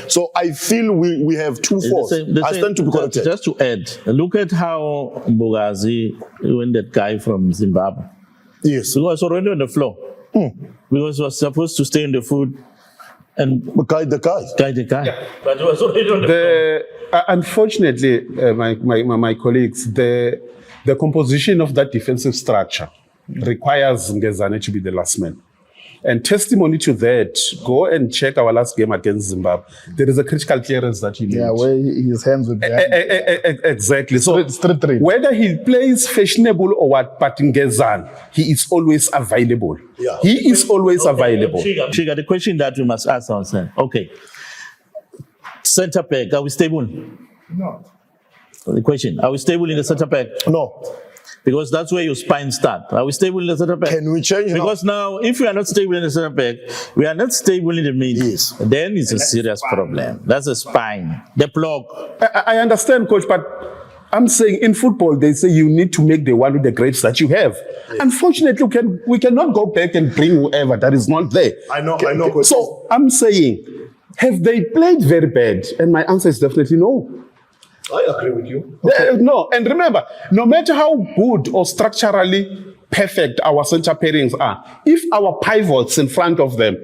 So I feel we have 2 4s. I stand to be corrected. Just to add, look at how Mbogazi, when that guy from Zimbabwe, yes, he was already on the floor. Because he was supposed to stay on the foot and guide the guy. Yeah. But he was already on the floor. Unfortunately, my colleagues, the composition of that defensive structure requires Ngezane to be the last man. And testimony to that, go and check our last game against Zimbabwe. There is a critical clearance that he made. Yeah, where his hands would be. Exactly. So it's 3-3. Whether he plays fashionable or what, but Ngezane, he is always available. Yeah. He is always available. Chiga, the question that we must ask ourselves, okay, center back, are we stable? No. The question, are we stable in the center back? No. Because that's where your spine starts. Are we stable in the center back? Can we change? Because now, if we are not stable in the center back, we are not stable in the middle. Yes. Then it's a serious problem. That's a spine. The block. I understand, coach, but I'm saying in football, they say you need to make the one with the grades that you have. Yes. Unfortunately, we cannot go back and bring whoever that is not there. I know, coach. So I'm saying, have they played very bad? And my answer is definitely no. I agree with you. Okay. No, and remember, no matter how good or structurally perfect our center pairings are, if our pivots in front of them,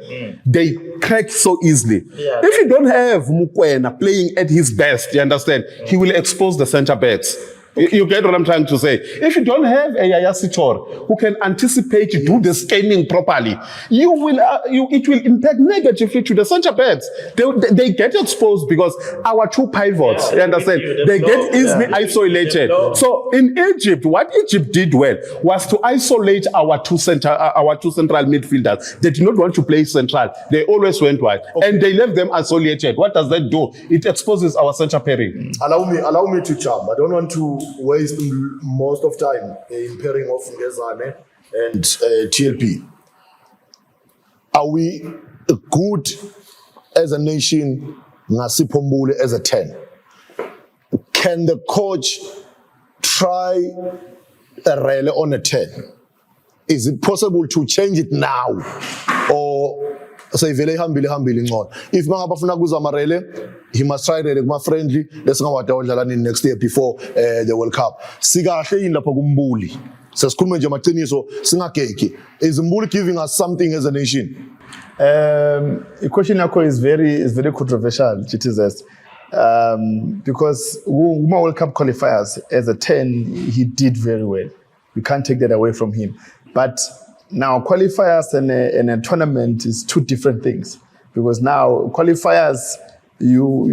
they crack so easily. Yeah. If you don't have Mukwena playing at his best, you understand, he will expose the center backs. You get what I'm trying to say? If you don't have a Yaya Sitor who can anticipate, do the scanning properly, it will impact negatively to the center backs. They get exposed because our 2 pivots, you understand, they get easily isolated. So in Egypt, what Egypt did well was to isolate our two central midfielders. They did not want to play central. They always went wide, and they left them isolated. What does that do? It exposes our center pairing. Allow me to jump. I don't want to waste most of time in pairing of Ngezane and TLP. Are we good as a nation, Ngasipho Mbule as a 10? Can the coach try a rally on a 10? Is it possible to change it now? Or say vele hambili ngcono? If mangabafuna kuza amarele, he must try rele kuma friendly lesingawada odlala next year before the World Cup. Sikahle yini lapha kuMbuli. Sesikhuluma nje amaqiniso singageki. Is Mbuli giving us something as a nation? The question is very controversial, GTZ. Because Uma World Cup qualifiers as a 10, he did very well. We can't take that away from him. But now qualifiers and a tournament is 2 different things. Because now qualifiers, you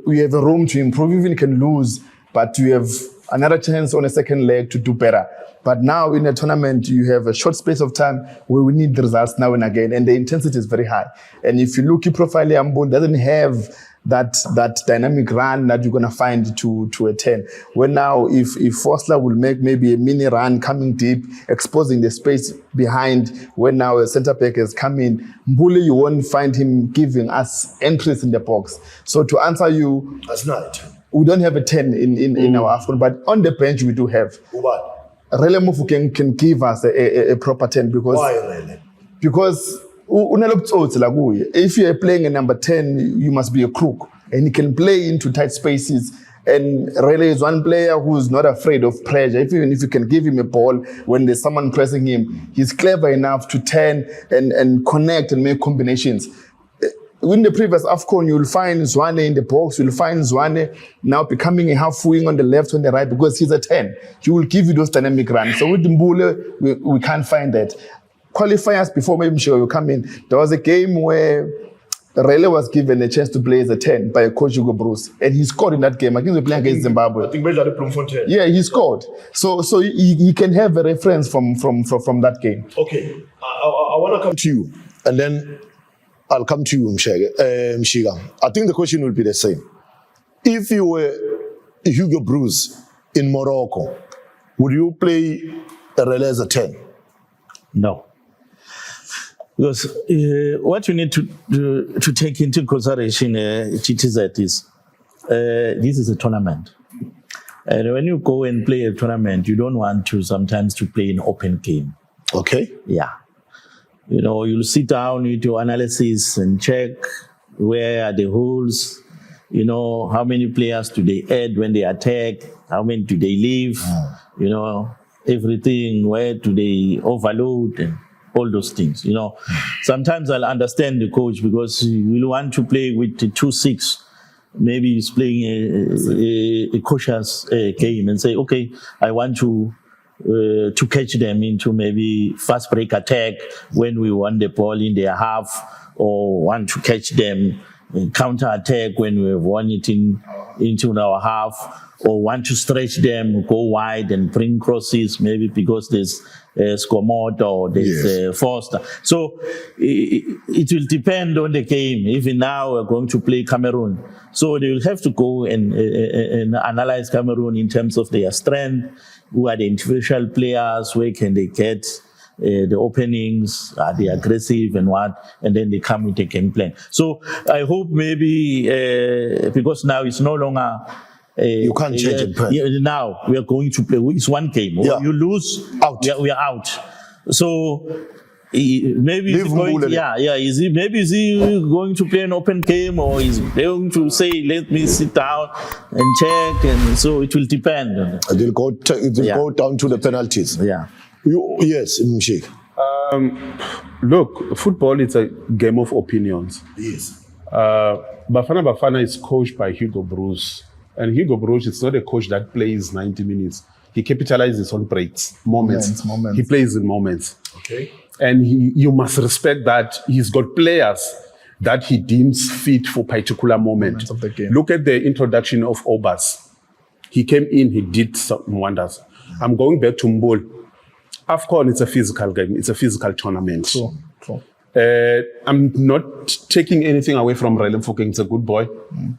have a room to improve. Even you can lose, but you have another chance on a second leg to do better. But now in a tournament, you have a short space of time where we need the results now and again, and the intensity is very high. And if you look at profile, Mbule doesn't have that dynamic run that you're gonna find to a 10. When now if Fosler will make maybe a mini run coming deep, exposing the space behind, when now a centre back has come in, Mbule, you won't find him giving us entries in the box. So to answer you, that's not a 10. We don't have a 10 in our AFCON, but on the bench we do have. What? Rele Mofu can give us a proper 10 because why Rele? Because if you're playing a number 10, you must be a crook, and he can play into tight spaces. And Rele is one player who's not afraid of pressure. Even if you can give him a ball when there's someone pressing him, he's clever enough to turn and connect and make combinations. In the previous AFCON, you'll find Ngezane in the box. You'll find Ngezane now becoming a half wing on the left, on the right, because he's a 10. He will give you those dynamic runs. So with Mbule, we can't find that. Qualifiers before maybe sure you come in. There was a game where Rele was given a chance to play as a 10 by Coach Hugo Bruce, and he scored in that game. I think they playing against Zimbabwe. I think Bloemfontein. Yeah, he scored. So he can have a reference from that game. Okay, I want to come to you, and then I'll come to you, Mshiga. I think the question will be the same. If you were Hugo Bruce in Morocco, would you play Rele as a 10? No. Because what you need to take into consideration, GTZ, is this is a tournament. And when you go and play a tournament, you don't want to sometimes to play an open game. Okay. Yeah. You know, you'll sit down, you do analysis and check where are the holes, you know, how many players do they add when they attack, how many do they leave, you know, everything, where do they overload and all those things, you know. Sometimes I'll understand the coach because you want to play with the 2-6. Maybe he's playing a cautious game and say, okay, I want to catch them into maybe fast break attack when we want the ball in their half, or want to catch them in counter attack when we won it into our half, or want to stretch them, go wide and bring crosses, maybe because there's Skomot or there's Foster. So it will depend on the game. Even now we're going to play Cameroon. So they will have to go and analyze Cameroon in terms of their strength, who are the individual players, where can they get the openings, are they aggressive and what, and then they come with a game plan. So I hope maybe, because now it's no longer, you can't change it. Now we are going to play. It's one game. Yeah. You lose, out. We are out. So maybe is he going to play an open game, or is going to say, "Let me sit down and check"? And so it will depend. It will go down to the penalties. Yeah. Yes, Mshik. Look, football is a game of opinions. Yes. Bafana is coached by Hugo Bruce. And Hugo Bruce is not a coach that plays 90 minutes. He capitalizes on breaks, moments. He plays in moments. Okay. And you must respect that he's got players that he deems fit for particular moment. Of the game. Look at the introduction of Obas. He came in, he did some wonders. I'm going back to Mbule. AFCON, it's a physical game. It's a physical tournament. True. I'm not taking anything away from Rele Mofokeng. He's a good boy.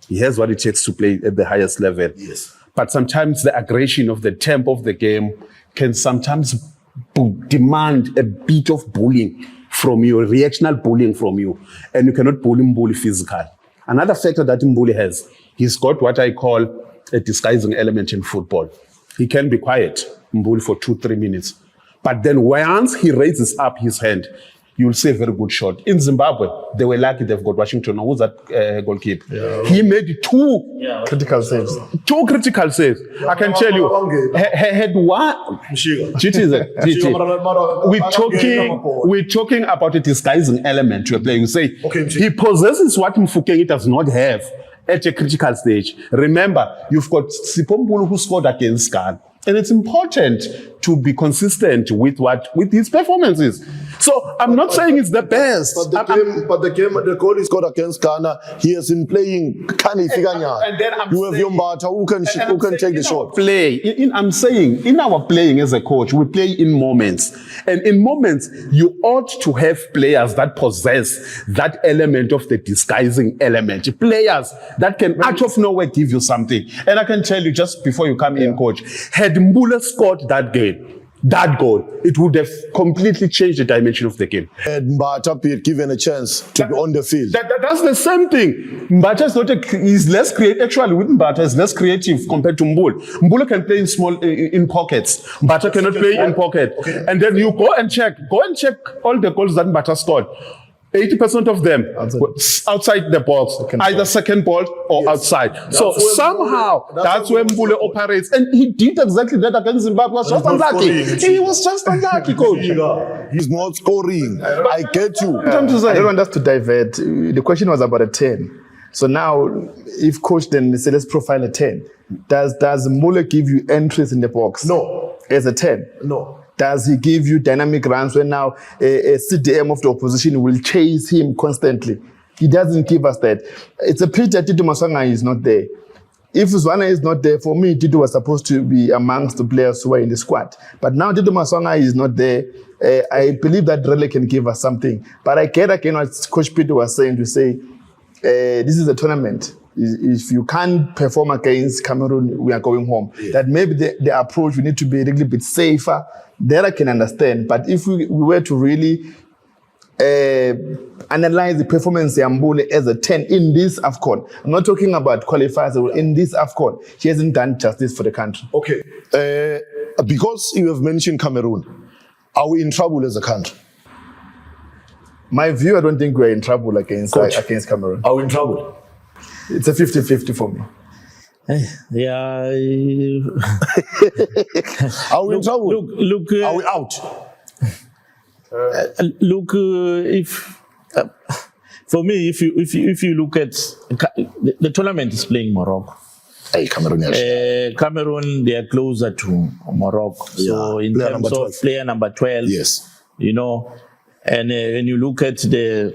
He has what it takes to play at the highest level. Yes. But sometimes the aggression of the tempo of the game can sometimes demand a bit of bullying from you, reactional bullying from you. And you cannot bully Mbule physical. Another factor that Mbule has, he's got what I call a disguising element in football. He can be quiet, Mbule, for 2-3 minutes. But then once he raises up his hand, you'll see a very good shot. In Zimbabwe, they were lucky they've got Washington. Who's that goalkeeper? Yeah. He made two critical saves. I can tell you. Had one. We're talking about a disguising element to a player. You say, he possesses what Mofokeng does not have at a critical stage. Remember, you've got Sipho Mbule who scored against Ghana. And it's important to be consistent with his performances. So I'm not saying it's the best. But the goal he scored against Ghana, he has been playing and then I'm you have your Mbata who can take the shot. I'm saying in our playing as a coach, we play in moments. And in moments, you ought to have players that possess that element of the disguising element. Players that can out of nowhere give you something. And I can tell you just before you come in, coach, had Mbule scored that goal, it would have completely changed the dimension of the game. And Mbata be given a chance to be on the field. That's the same thing. Mbata is less creative. Actually, with Mbata is less creative compared to Mbule. Mbule can play in pockets. Mbata cannot play in pocket. Okay. And then you go and check all the goals that Mbata scored. 80% of them outside the box, either second ball or outside. So somehow that's where Mbule operates. And he did exactly that against Zimbabwe. Was just unlucky. He was just unlucky, coach. He's not scoring. I get you. I don't want us to divert. The question was about a 10. So now, if coach then say let's profile a 10, does Mbule give you entries in the box? No. As a 10? No. Does he give you dynamic runs when now a CDM of the opposition will chase him constantly? He doesn't give us that. It's a pity that Tito Maswanga is not there. If Zwana is not there, for me, Tito was supposed to be amongst the players who are in the squad. But now Tito Maswanga is not there. I believe that really can give us something. But I get again what Coach Peter was saying to say, this is a tournament. If you can't perform against Cameroon, we are going home. Yeah. That maybe the approach, we need to be a little bit safer. That I can understand. But if we were to really analyze the performance of Mbule as a 10 in this AFCON, I'm not talking about qualifiers, in this AFCON, he hasn't done justice for the country. Okay. Because you have mentioned Cameroon, are we in trouble as a country? My view, I don't think we're in trouble against Cameroon. Are we in trouble? It's a 50-50 for me. Yeah. Are we in trouble? Look. Are we out? For me, if you look at the tournament is playing Morocco. Hey, Cameroon, they are closer to Morocco. So in terms of player number 12, yes, you know, and when you look at the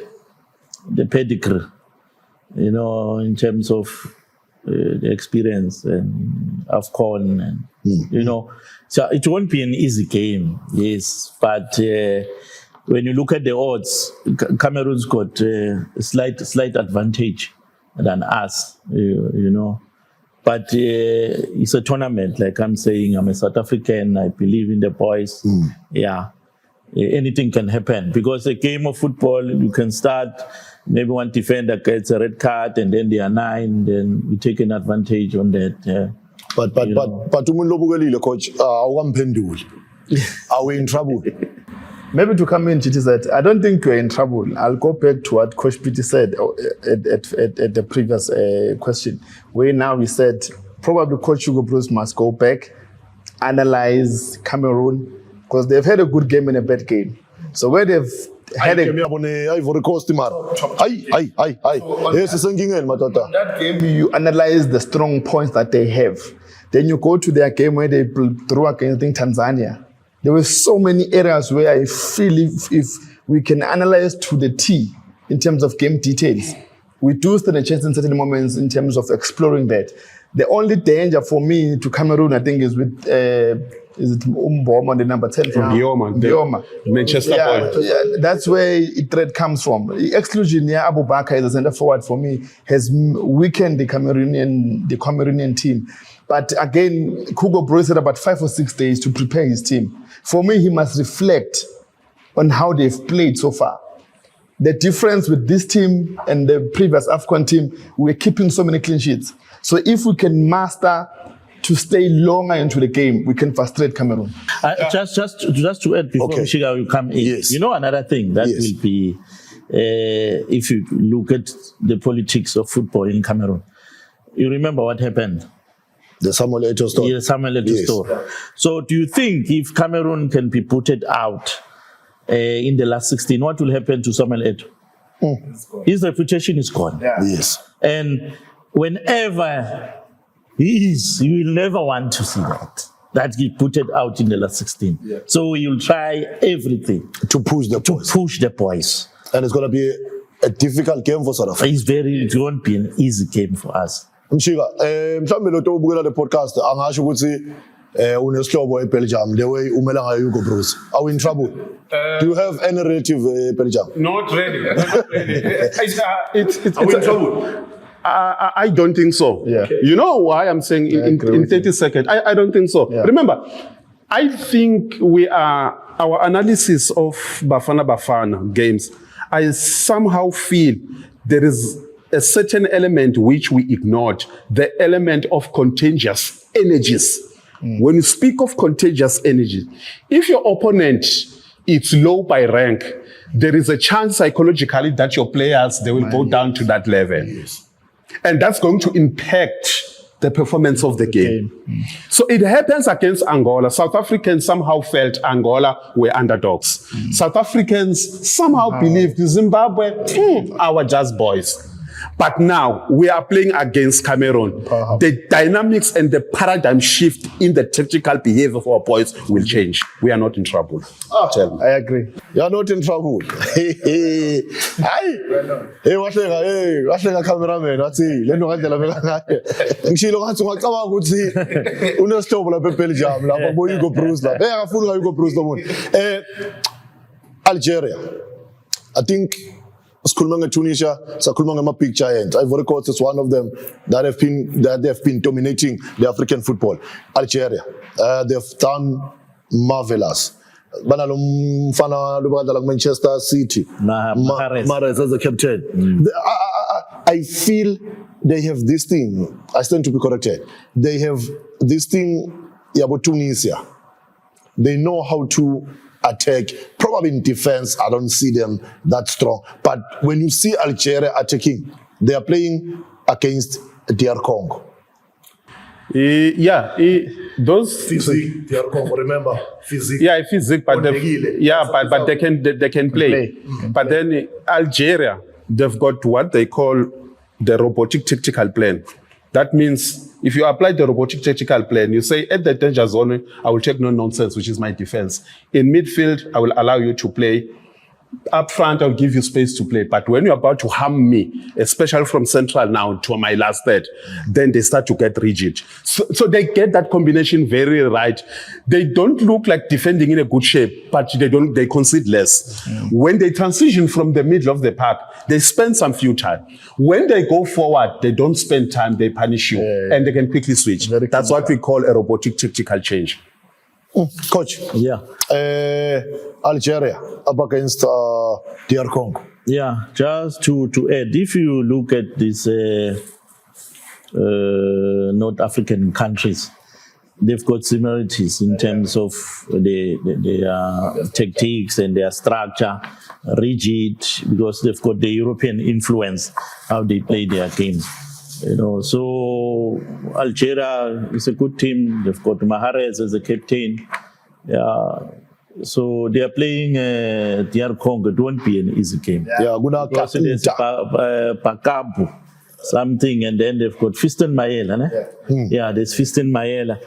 pedigree, you know, in terms of the experience and AFCON, and you know, so it won't be an easy game, yes. But when you look at the odds, Cameroon's got a slight advantage than us, you know. But it's a tournament, like I'm saying. I'm a South African. I believe in the boys. Yeah, anything can happen because a game of football, you can start. Maybe one defender gets a red card and then they are 9, then we take an advantage on that. But coach, are we in trouble? Maybe to come in, Chiti said, I don't think we're in trouble. I'll go back to what Coach Pity said at the previous question, where now we said probably Coach Hugo Bruce must go back, analyze Cameroon, because they've had a good game and a bad game. So where they've had Ivory Coast, that game, you analyze the strong points that they have. Then you go to their game where they drew against Tanzania. There were so many areas where I feel if we can analyze to the T in terms of game details, we do stand a chance in certain moments in terms of exploring that. The only danger for me to Cameroon, I think, is with is it Mboma, the number 10 from Bioma. Manchester boy. Yeah, that's where threat comes from. The exclusion here, Abu Bakr as a centre forward for me has weakened the Cameroonian team. But again, Hugo Bruce had about 5 or 6 days to prepare his team. For me, he must reflect on how they've played so far. The difference with this team and the previous AFCON team, we're keeping so many clean sheets. So if we can master to stay longer into the game, we can frustrate Cameroon. Just to add before Mishiga will come in. Yes. You know, another thing that will be, if you look at the politics of football in Cameroon, you remember what happened? The Samuel Eto'o story. Yeah, Samuel Eto'o story. So do you think if Cameroon can be putted out in the last 16, what will happen to Samuel Eto'o? His reputation is gone. Yeah. Yes. And whenever he is, you will never want to see that. that he put it out in the last 16. Yeah. So he'll try everything to push the boys. push the boys. And it's going to be a difficult game for South Africa. It won't be an easy game for us. Mshika, mhlambe lo tobukela le podcast angasho ukuthi unesihlobo eBelgium the way umela ngayo Hugo Broos. Are we in trouble? Do you have any relative Belgium? Not really. Not really. Are we in trouble? I don't think so. Yeah. You know why I'm saying in 30 seconds? I don't think so. Yeah. Remember, I think our analysis of Bafana games, I somehow feel there is a certain element which we ignored, the element of contagious energies. When you speak of contagious energy, if your opponent is low by rank, there is a chance psychologically that your players, they will go down to that level. Yes. And that's going to impact the performance of the game. So it happens against Angola. South Africans somehow felt Angola were underdogs. South Africans somehow believed Zimbabwe, our just boys. But now we are playing against Cameroon. The dynamics and the paradigm shift in the tactical behavior of our boys will change. We are not in trouble. Tell me. I agree. You are not in trouble. Hey, wahlenga cameraman wathi lento ngandlela beka ngayo. Ngishilo ngathi ungacabanga ukuthi unesihlobo lapha eBelgium lapha bo Hugo Broos lapha. Akafuni Hugo Broos lo muntu. Algeria. I think sikhuluma ngeTunisia, sakhuluma ngama-big giants. Ivory Coast is one of them that have been dominating the African football. Algeria, they've done marvelous. Banalo mfana lobadala Manchester City. Mahrez as the captain. I feel they have this thing. I stand to be corrected. They have this thing about Tunisia. They know how to attack. Probably in defense, I don't see them that strong. But when you see Algeria attacking, they are playing against DR Congo. Those Physique, DR Congo, remember? Physique. Yeah, physique, but they can play. But then Algeria, they've got what they call the robotic tactical plan. That means if you apply the robotic tactical plan, you say at the danger zone, I will take no nonsense, which is my defense. In midfield, I will allow you to play. Up front, I'll give you space to play. But when you're about to harm me, especially from central now to my last third, then they start to get rigid. So they get that combination very right. They don't look like defending in a good shape, but they concede less. When they transition from the middle of the park, they spend some few time. When they go forward, they don't spend time, they punish you, and they can quickly switch. That's what we call a robotic tactical change. Coach. Yeah. Algeria up against DR Congo. Yeah, just to add, if you look at these North African countries, they've got similarities in terms of their tactics and their structure, rigid, because they've got the European influence, how they play their games. So Algeria is a good team. They've got Mahrez as a captain. Yeah. So they are playing DR Congo. It won't be an easy game. Because there's Pakabu, something, and then they've got Fiston Mayela. Yeah, there's Fiston Mayela.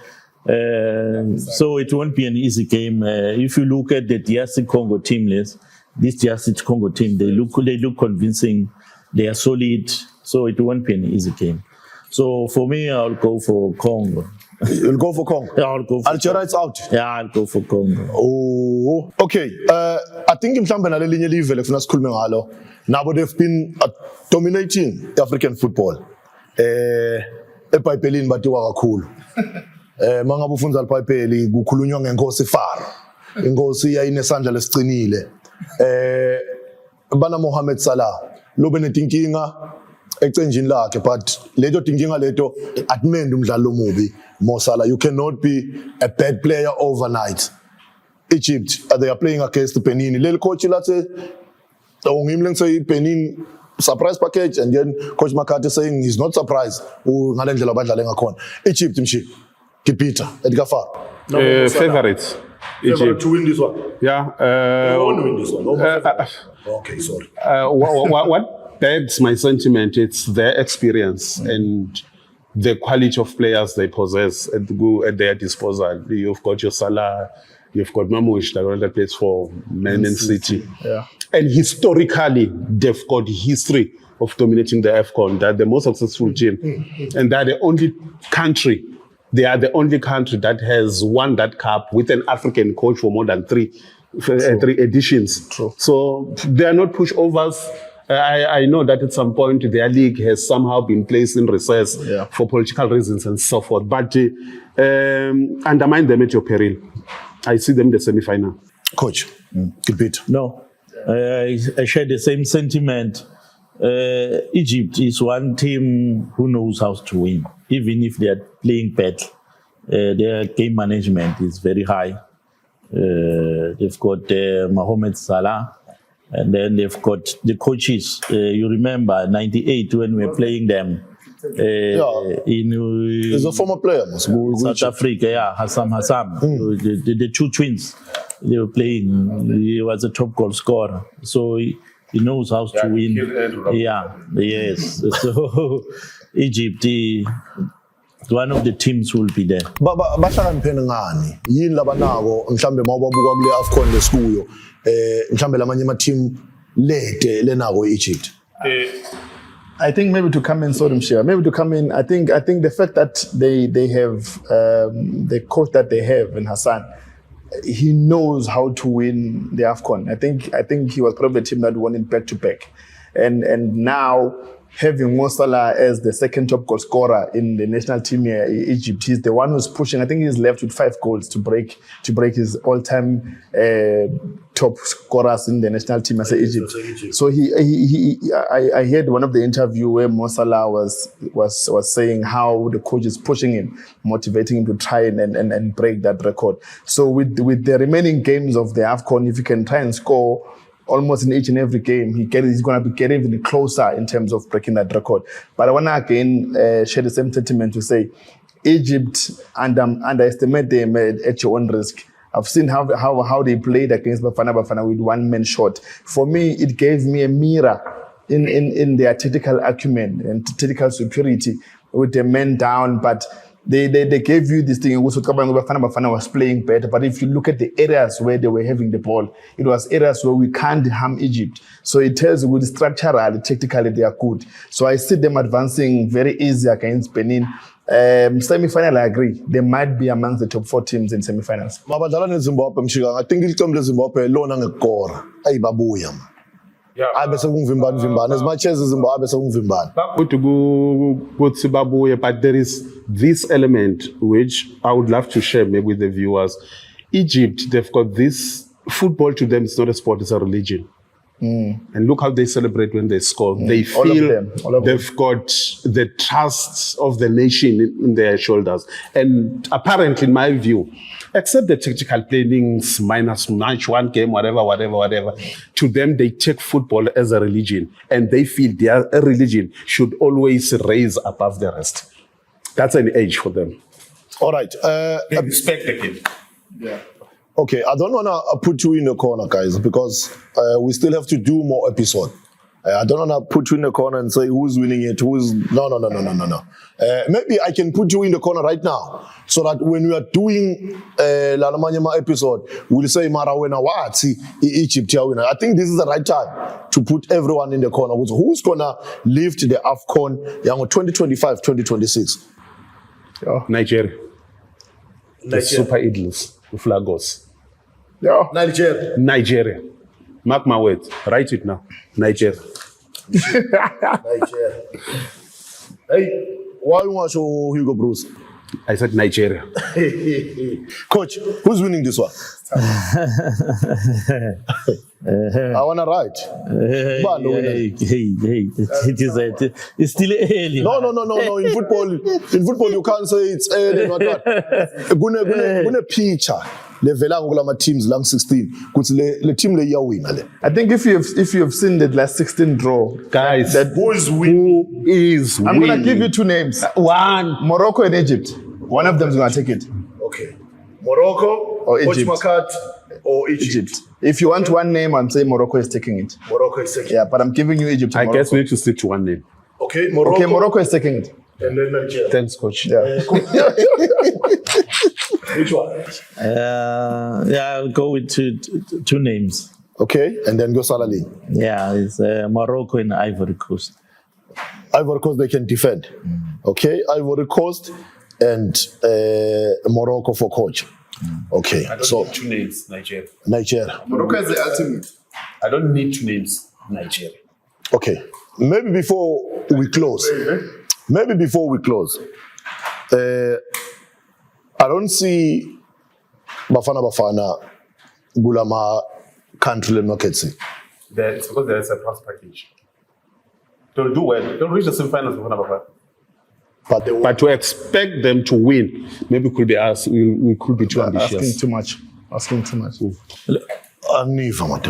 So it won't be an easy game. If you look at the DRC Congo team list, this DRC Congo team, they look convincing. They are solid. So it won't be an easy game. So for me, I'll go for Congo. You'll go for Congo? Yeah, I'll go for Algeria is out? Yeah, I'll go for Congo. Oh, okay. I think mhlambe nalelinye live lekufuna sikhulume ngalo. Nabo they've been dominating African football. eBhayibhelini batiwa kakhulu. Mangabe ufunza iBhayibheli kukhulunywa ngenkosi Faro. Inkosi yayinesandla lesicinile. Bana Mohammed Salah lobe netinkinga ecenjini lakhe, but leto tinkinga leto atmende umdlalo omubi. Mo Salah, you cannot be a bad player overnight. Egypt, they are playing against Benin. Little coach lathi ungimle say Benin surprise package, and then Coach McCarthy saying he's not surprised ngale ndlela badlale ngakhona. Egypt mshi Kipita Edgar Far. Favorites. Egypt to win this one. Yeah. Want to win this one. Okay, sorry. What begs my sentiment? It's their experience, and the quality of players they possess at their disposal. You've got your Salah, you've got Mamouche that plays for Man City. Yeah. And historically, they've got history of dominating the AFCON. They're the most successful team. And they're the only country that has won that cup with an African coach for more than three editions. True. So they are not pushovers. I know that at some point their league has somehow been placed in recess for political reasons and so forth. But undermine them at your peril. I see them in the semi-final. Coach, keep it. No, I share the same sentiment. Egypt is one team who knows how to win, even if they are playing bad. Their game management is very high. They've got Mohamed Salah, and then they've got the coaches. You remember '98 when we were playing them. He's a former player, South Africa, Hassam. The two twins, they were playing. He was a top goal scorer, so he knows how to win. Yes. So Egypt, one of the teams will be there. Bahlakaniphene ngani yini labanako mhlambe mawubabuka kule AFCON lesikuyo mhlambe lamanye ama team lede lenako Egypt. I think maybe to come in, I think the fact that they have the coach that they have in Hassan, he knows how to win the AFCON. I think he was probably the team that won it back to back, and now having Mo Salah as the second top goal scorer in the national team here in Egypt, he's the one who's pushing. I think he's left with 5 goals to break his all-time top scorers in the national team as Egypt. So I heard one of the interview where Mo Salah was saying how the coach is pushing him, motivating him to try and break that record. So with the remaining games of the AFCON, if you can try and score almost in each and every game, he's going to be getting even closer in terms of breaking that record. But I want to again share the same sentiment to say Egypt underestimate them at your own risk. I've seen how they played against Bafana with one-man shot. For me, it gave me a mirror in their tactical acumen and tactical superiority with the men down, but they gave you this thing. Also, Bafana was playing better, but if you look at the areas where they were having the ball, it was areas where we can't harm Egypt. So it tells you with structurally, tactically, they are good. So I see them advancing very easy against Benin. Semi-final, I agree. They might be amongst the top 4 teams in semi-finals. I think it's Zimbabwe alone and a core. As much as Zimbabwe, but there is this element which I would love to share maybe with the viewers. Egypt, they've got this football to them. It's not a sport; it's a religion. And look how they celebrate when they score. They feel they've got the trust of the nation in their shoulders. And apparently, in my view, except the tactical plannings, minus match, one game, whatever, to them, they take football as a religion. And they feel their religion should always raise above the rest. That's an age for them. All right. Respect the game. Yeah. Okay, I don't want to put you in the corner, guys, because we still have to do more episode. I don't want to put you in the corner and say who's winning it, No. Maybe I can put you in the corner right now, so that when we are doing Lalamanyama episode, we'll say Marawena Watsi Egypt. I think this is the right time to put everyone in the corner. Who's gonna lift the AFCON 2025-2026? Nigeria. The Super Eagles, the Flagos. Yeah. Nigeria. Mark my words. Write it now. Nigeria. Nigeria. Hey, why you want to show Hugo Bruce? I said Nigeria. Coach, who's winning this one? I want to write. Hey, it's still early. No. In football, you can't say it's early. Gune picture. Levela ngolama teams lang 16. Kuthi le team le iyawina le. I think if you have seen the last 16 draw, guys, who is winning? I'm going to give you 2 names. One, Morocco and Egypt. One of them is going to take it. Okay. Morocco or Egypt. Or Egypt. If you want one name, I'm saying Morocco is taking it. Morocco is taking it. Yeah, but I'm giving you Egypt. I guess we need to stick to one name. Okay, Morocco is taking it. And then Nigeria. Thanks, coach. Yeah. Which one? I'll go with two names. Okay, and then go Salali. Yeah, it's Morocco and Ivory Coast. Ivory Coast, they can defend. Okay, Ivory Coast and Morocco for coach. Okay, so two names, Nigeria. Nigeria. Morocco is the ultimate. I don't need two names, Nigeria. Okay, maybe before we close, I don't see Bafana Gulama country markets. It's because there is a plus package. They'll do well. They'll reach the semi-finals with Bafana. But to expect them to win, maybe could be us. We could be too ambitious. Asking too much.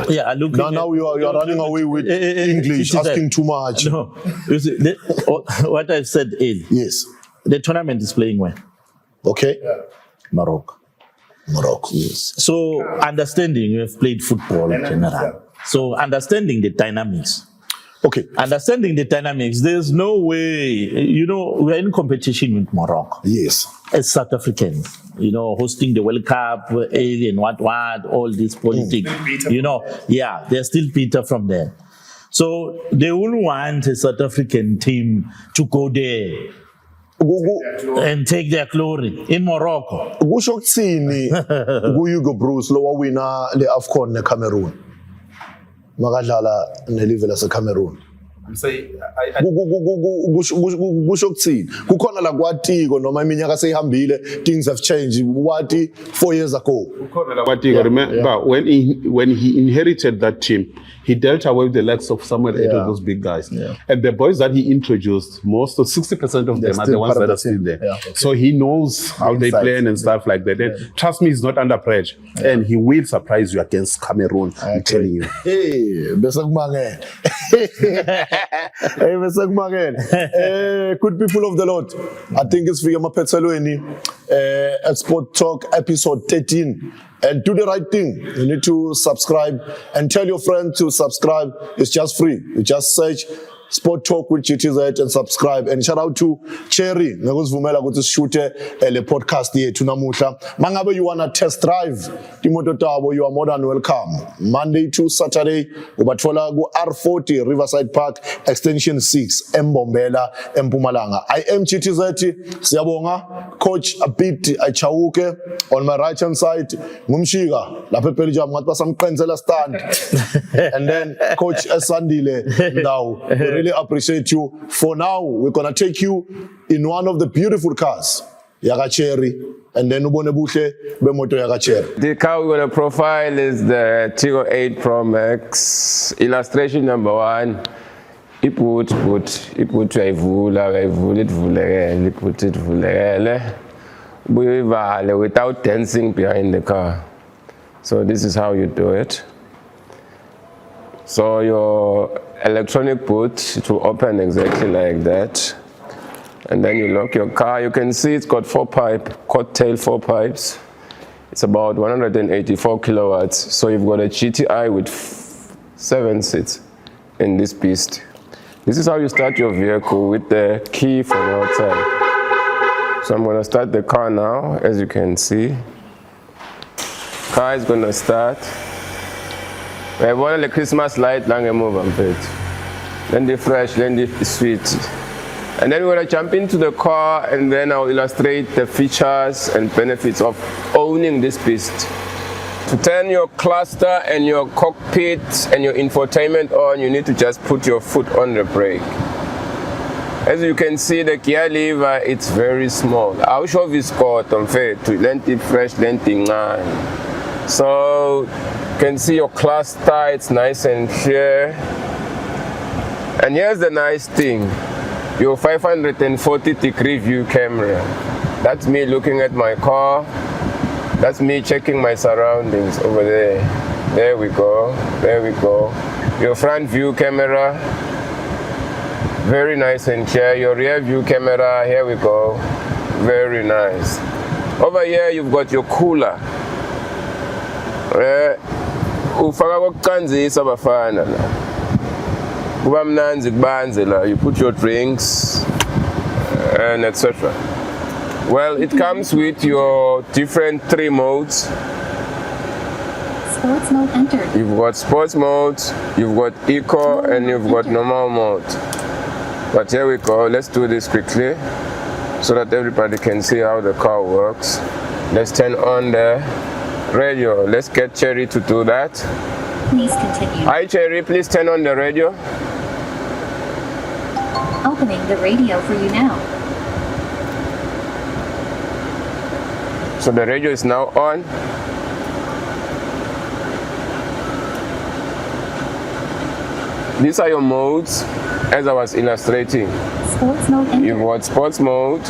Yeah, look. Now you are running away with English, asking too much. No, you see, what I've said earlier. Yes. The tournament is playing well. Okay. Morocco. Yes. So understanding, you have played football in general. So understanding the dynamics. Okay. Understanding the dynamics, there's no way, we're in competition with Morocco. Yes. As South Africans, hosting the World Cup, alien, what, all this politics, they're still Peter from there. So they will want a South African team to go there and take their glory in Morocco. Kusho kuthini ku-Hugo Bruce lo wawina le-AFCON ne-Cameroon makadlala nelive lase-Cameroon? I'm saying, kusho kuthini kukhona la kwatiko noma iminyaka seyihambile, things have changed. Wati 4 years ago, remember when he inherited that team, he dealt away with the likes of Samuel Eto'o, those big guys. Yeah. And the boys that he introduced, most of 60% of them are the ones that are still there. Yeah, okay. So he knows how they play and stuff like that. And trust me, he's not under pressure. Yeah. And he will surprise you against Cameroon, I'm telling you. Good people of the Lord, I think it's for Mapetsalweni at Sport Talk episode 13. And do the right thing. You need to subscribe and tell your friends to subscribe. It's just free. You just search Sport Talk with GTZ and subscribe. And shout out to Cherry. Ngakuzivumela ukuthi sishute le podcast yethu namuhla. Mangabe you wanna test drive imoto tabo, you are more than welcome. Monday to Saturday ubathola ku R40 Riverside Park extension 6 eMbombela eMpumalanga. I am GTZ. Siyabonga coach Abiti Achauke on my right hand side. Ngumshika lapha ePelija ngathi basamqenzela stand. And then coach Esandile Ndawo. Really appreciate you. For now, we're gonna take you in one of the beautiful cars, Cherry, and then ubone buhle bemoto Cherry. The car we're gonna profile is the Tigo 8 Pro Max. Illustration number 1. Iput without dancing behind the car. So this is how you do it. So your electronic boot, it will open exactly like that. And then you lock your car. You can see it's got 4 pipes. It's about 184 kilowatts. So you've got a GTI with 7 seats in this beast. This is how you start your vehicle with the key from outside. So I'm gonna start the car now, as you can see. Car is gonna start. We have one of the Christmas light, long move on it. Then the fresh, then the sweet. And then we're gonna jump into the car and then I'll illustrate the features and benefits of owning this beast. To turn your cluster and your cockpit and your infotainment on, you need to just put your foot on the brake. As you can see, the gear lever, it's very small. I'll show you Scott on fair to lengthy fresh, lengthy nine. So you can see your cluster, it's nice and clear. And here's the nice thing, your 540-degree view camera. That's me looking at my car. That's me checking my surroundings over there. There we go, there we go. Your front view camera, very nice and clear. Your rear view camera, here we go, very nice. Over here you've got your cooler. Ufaka kokuqanzisa bafana la. Kuba mnanzi kubanze la. You put your drinks, and etc. Well, it comes with your different 3 modes. Sports mode entered. You've got sports mode, you've got eco, and you've got normal mode. But here we go, let's do this quickly so that everybody can see how the car works. Let's turn on the radio. Let's get Cherry to do that. Please continue. Hi Cherry, please turn on the radio. Opening the radio for you now. So the radio is now on. These are your modes, as I was illustrating. Sports mode entered. You've got sports mode,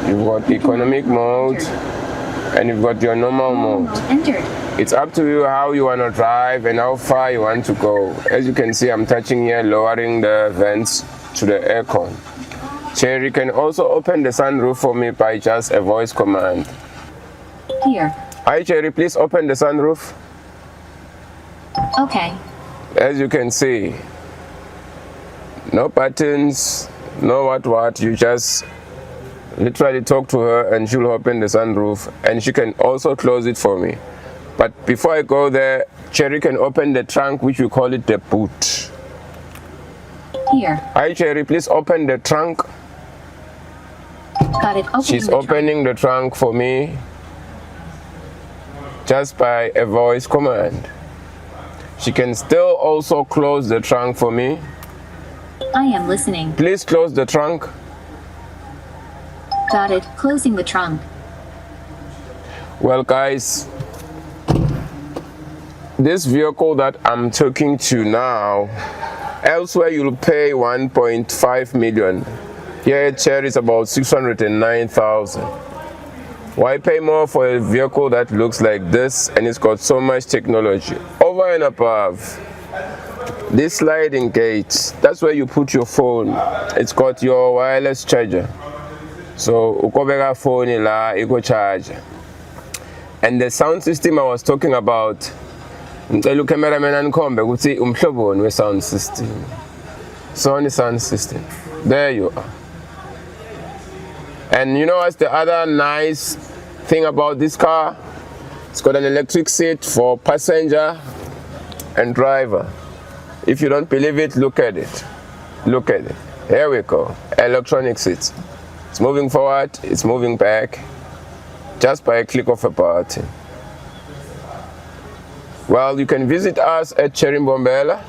you've got economic mode, and you've got your normal mode. Entered. It's up to you how you want to drive and how far you want to go. As you can see, I'm touching here, lowering the vents to the aircon. Cherry can also open the sunroof for me by just a voice command. Here. Hi Cherry, please open the sunroof. Okay. As you can see, no buttons, no what, you just literally talk to her and she'll open the sunroof, and she can also close it for me. But before I go there, Cherry can open the trunk, which we call it the boot. Here. Hi Cherry, please open the trunk. Got it. She's opening the trunk for me just by a voice command. She can still also close the trunk for me. I am listening. Please close the trunk. Got it. Closing the trunk. Well guys, this vehicle that I'm talking to now, elsewhere you'll pay 1.5 million. Here at Cherry is about 609,000. Why pay more for a vehicle that looks like this and it's got so much technology? Over and above, this sliding gate, that's where you put your phone. It's got your wireless charger. So, ukobeka phone la, iko charge. And the sound system I was talking about, ngicela cameraman anikhombe ukuthi umhlobo we sound system. Sony sound system. There you are. And you know what's the other nice thing about this car? It's got an electric seat for passenger and driver. If you don't believe it, look at it. Look at it. Here we go. Electronic seats. It's moving forward, it's moving back, just by a click of a button. Well, you can visit us at Cherry Mbombela,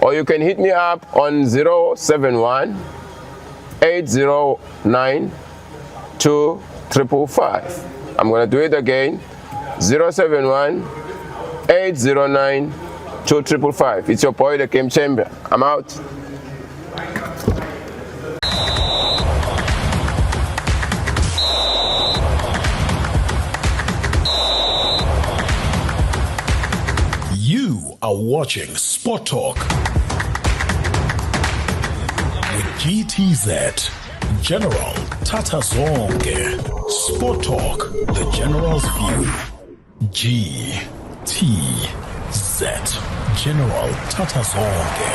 or you can hit me up on 071 809 2555. I'm going to do it again. 071 809 2555. It's your boy, the Game Chamber. I'm out. You are watching Sport Talk with GTZ, General Tata Zonke. Sport Talk, the General's view. GTZ, General Tata Zonke.